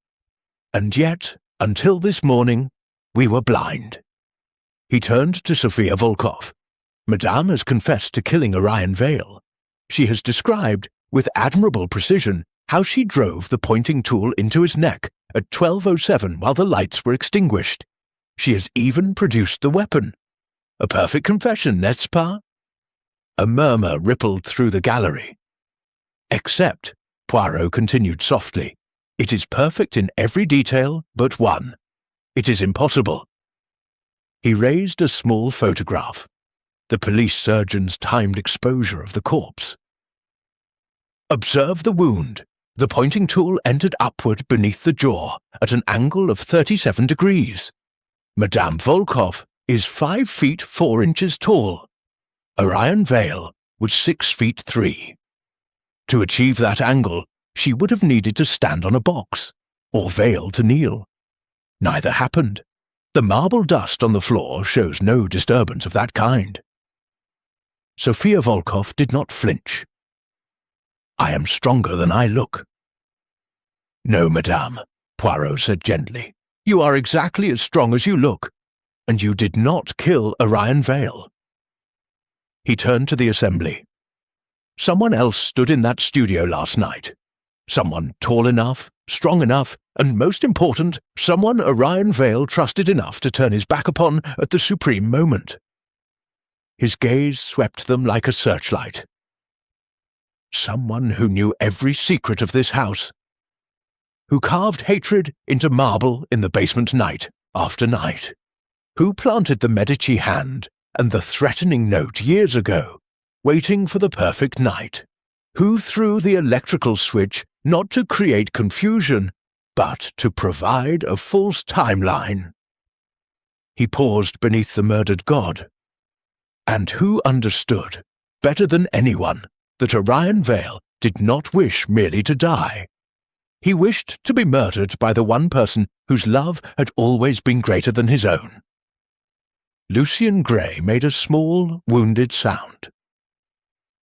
And yet, until this morning, we were blind. He turned to Sophia Volkoff. Madame has confessed to killing Orion Vale. She has described, with admirable precision, how she drove the pointing tool into his neck at 12:07 while the lights were extinguished. She has even produced the weapon. A perfect confession, n'est-ce pas? A murmur rippled through the gallery. Except, Poirot continued softly, it is perfect in every detail but one. It is impossible. He raised a small photograph, the police surgeon's timed exposure of the corpse. Observe the wound. The pointing tool entered upward beneath the jaw at an angle of 37 degrees. Madame Volkoff is 5 feet 4 inches tall. Orion Vale was 6 feet 3. To achieve that angle, she would have needed to stand on a box, or Vale to kneel. Neither happened. The marble dust on the floor shows no disturbance of that kind. Sophia Volkoff did not flinch. I am stronger than I look. No, madame, Poirot said gently. You are exactly as strong as you look, and you did not kill Orion Vale. He turned to the assembly. Someone else stood in that studio last night. Someone tall enough, strong enough, and most important, someone Orion Vale trusted enough to turn his back upon at the supreme moment. His gaze swept them like a searchlight. Someone who knew every secret of this house. who carved hatred into marble in the basement night after night, who planted the Medici hand and the threatening note years ago, waiting for the perfect night, who threw the electrical switch not to create confusion, but to provide a false timeline. He paused beneath the murdered god, and who understood, better than anyone, that Orion Vale did not wish merely to die. He wished to be murdered by the one person whose love had always been greater than his own. Lucian Gray made a small, wounded sound.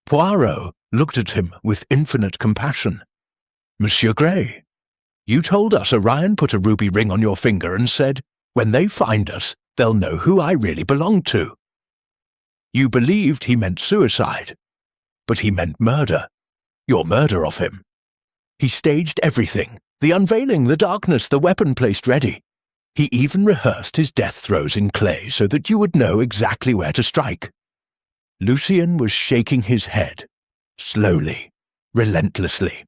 Poirot looked at him with infinite compassion. "Monsieur Gray, you told us Orion put a ruby ring on your finger and said, 'When they find us, they'll know who I really belong to.' You believed he meant suicide, but he meant murder, your murder of him. He staged everything, the unveiling, the darkness, the weapon placed ready. He even rehearsed his death throes in clay so that you would know exactly where to strike." Lucien was shaking his head, slowly, relentlessly.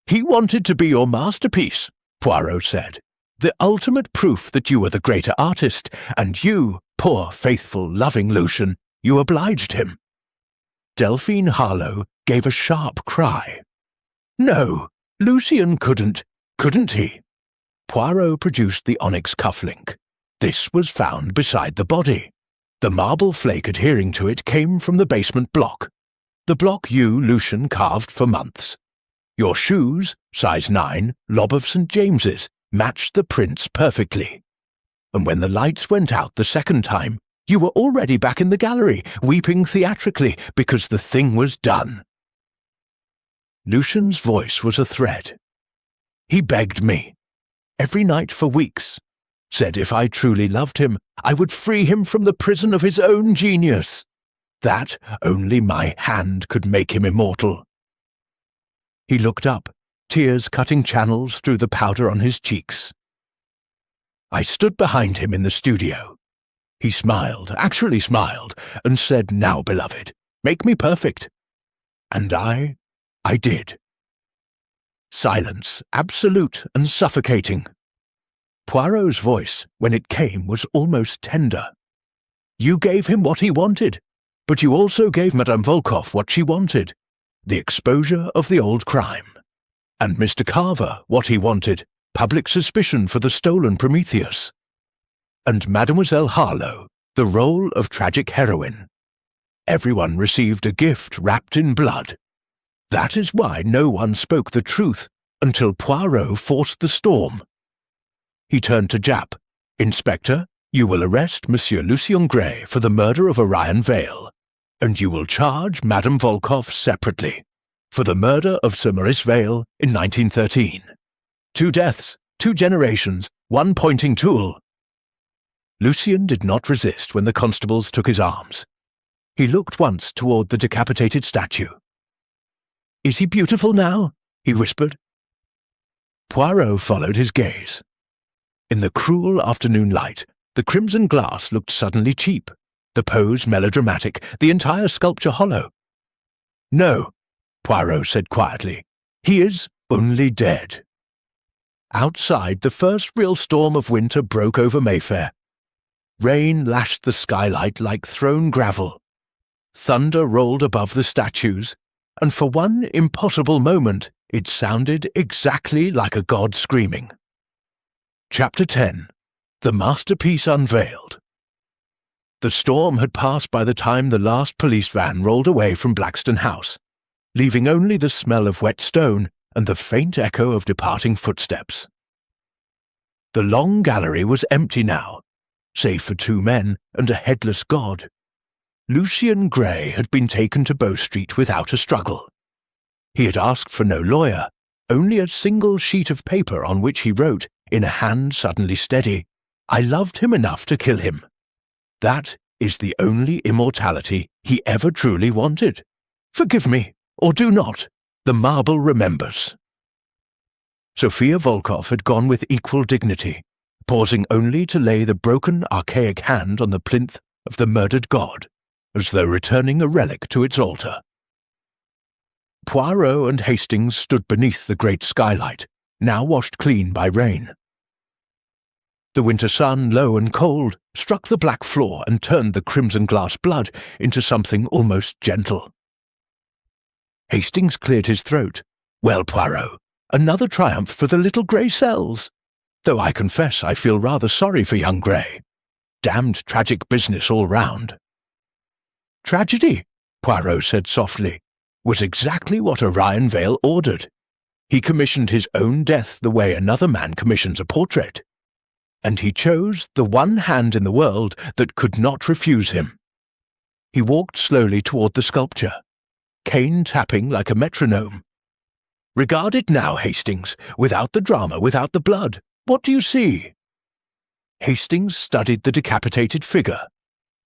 "He wanted to be your masterpiece," Poirot said. "The ultimate proof that you were the greater artist, and you, poor, faithful, loving Lucian, you obliged him." Delphine Harlow gave a sharp cry. "No, Lucian couldn't he?" Poirot produced the onyx cufflink. This was found beside the body. The marble flake adhering to it came from the basement block. The block you, Lucian, carved for months. Your shoes, size 9, lob of St. James's, matched the prints perfectly. And when the lights went out the second time, you were already back in the gallery, weeping theatrically because the thing was done. Lucian's voice was a thread. He begged me, every night for weeks, said if I truly loved him, I would free him from the prison of his own genius. That only my hand could make him immortal. He looked up, tears cutting channels through the powder on his cheeks. I stood behind him in the studio. He smiled, actually smiled, and said, "Now, beloved, make me perfect." And I did. Silence, absolute and suffocating. Poirot's voice, when it came, was almost tender. "You gave him what he wanted, but you also gave Madame Volkoff what she wanted, the exposure of the old crime. And Mr. Carver what he wanted, public suspicion for the stolen Prometheus. And Mademoiselle Harlow, the role of tragic heroine. Everyone received a gift wrapped in blood. That is why no one spoke the truth until Poirot forced the storm." He turned to Japp. "Inspector, you will arrest Monsieur Lucien Gray for the murder of Orion Vale, and you will charge Madame Volkoff separately for the murder of Sir Maurice Vale in 1913. 2 deaths, 2 generations, 1 pointing tool." Lucien did not resist when the constables took his arms. He looked once toward the decapitated statue. "Is he beautiful now?" he whispered. Poirot followed his gaze. In the cruel afternoon light, the crimson glass looked suddenly cheap, the pose melodramatic, the entire sculpture hollow. "No," Poirot said quietly, "he is only dead." Outside, the first real storm of winter broke over Mayfair. Rain lashed the skylight like thrown gravel. Thunder rolled above the statues, and for one impossible moment it sounded exactly like a god screaming. Chapter 10. The Masterpiece Unveiled. The storm had passed by the time the last police van rolled away from Blackstone House, leaving only the smell of wet stone and the faint echo of departing footsteps. The long gallery was empty now, save for 2 men and a headless god. Lucien Gray had been taken to Bow Street without a struggle. He had asked for no lawyer, only a single sheet of paper on which he wrote, in a hand suddenly steady, "I loved him enough to kill him." That is the only immortality he ever truly wanted. Forgive me, or do not. The marble remembers. Sophia Volkoff had gone with equal dignity, pausing only to lay the broken, archaic hand on the plinth of the murdered god, as though returning a relic to its altar. Poirot and Hastings stood beneath the great skylight, now washed clean by rain. The winter sun, low and cold, struck the black floor and turned the crimson glass blood into something almost gentle. Hastings cleared his throat. "Well, Poirot, another triumph for the little grey cells, though I confess I feel rather sorry for young Grey. Damned tragic business all round." "Tragedy," Poirot said softly, "was exactly what Orion Vale ordered. He commissioned his own death the way another man commissions a portrait. And he chose the one hand in the world that could not refuse him." He walked slowly toward the sculpture, cane tapping like a metronome. "Regard it now, Hastings, without the drama, without the blood. What do you see?" Hastings studied the decapitated figure,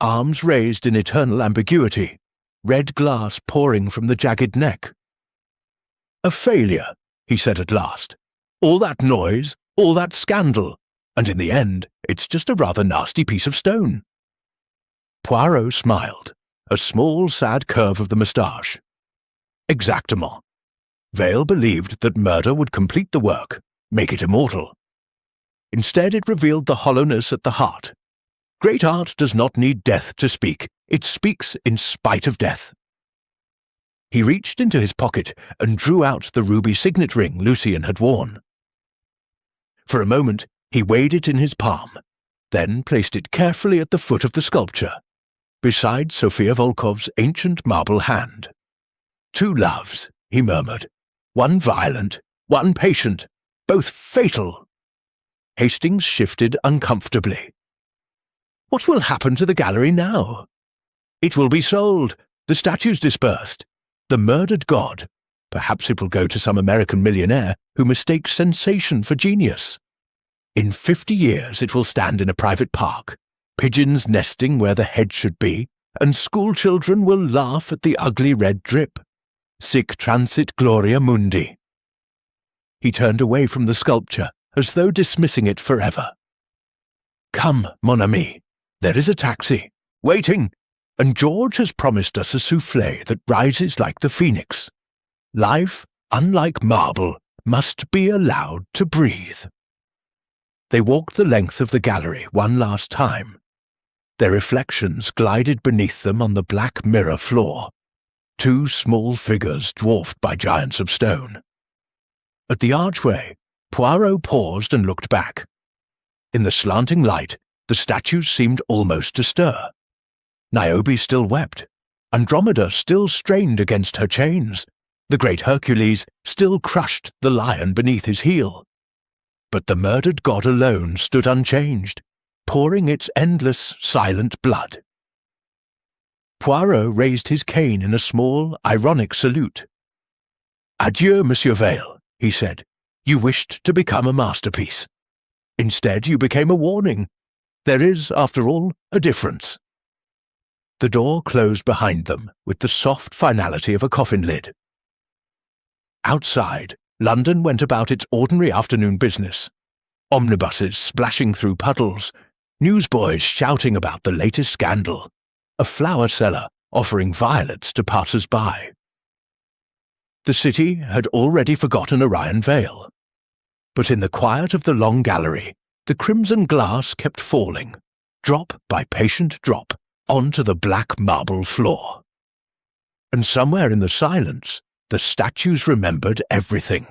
arms raised in eternal ambiguity, red glass pouring from the jagged neck. "A failure," he said at last. "All that noise, all that scandal, and in the end, it's just a rather nasty piece of stone." Poirot smiled, a small, sad curve of the moustache. "Exactement. Vale believed that murder would complete the work, make it immortal. Instead, it revealed the hollowness at the heart. Great art does not need death to speak. It speaks in spite of death." He reached into his pocket and drew out the ruby signet ring Lucien had worn. For a moment, he weighed it in his palm, then placed it carefully at the foot of the sculpture, beside Sophia Volkov's ancient marble hand. "Two loves," he murmured. "One violent, one patient, both fatal." Hastings shifted uncomfortably. "What will happen to the gallery now?" "It will be sold, the statues dispersed. The murdered god. Perhaps it will go to some American millionaire who mistakes sensation for genius. In 50 years it will stand in a private park, pigeons nesting where the head should be, and schoolchildren will laugh at the ugly red drip. Sic transit gloria mundi." He turned away from the sculpture, as though dismissing it forever. "Come, mon ami, there is a taxi, waiting, and George has promised us a soufflé that rises like the phoenix. Life, unlike marble, must be allowed to breathe." They walked the length of the gallery one last time. Their reflections glided beneath them on the black mirror floor, two small figures dwarfed by giants of stone. At the archway, Poirot paused and looked back. In the slanting light, the statues seemed almost to stir. Niobe still wept, Andromeda still strained against her chains, the great Hercules still crushed the lion beneath his heel. But the murdered god alone stood unchanged, pouring its endless, silent blood. Poirot raised his cane in a small, ironic salute. "Adieu, Monsieur Vale," he said. "You wished to become a masterpiece. Instead, you became a warning. There is, after all, a difference." The door closed behind them with the soft finality of a coffin lid. Outside, London went about its ordinary afternoon business. Omnibuses splashing through puddles, newsboys shouting about the latest scandal, a flower seller offering violets to passers-by. The city had already forgotten Orion Vale. But in the quiet of the long gallery, the crimson glass kept falling, drop by patient drop, onto the black marble floor. And somewhere in the silence, the statues remembered everything.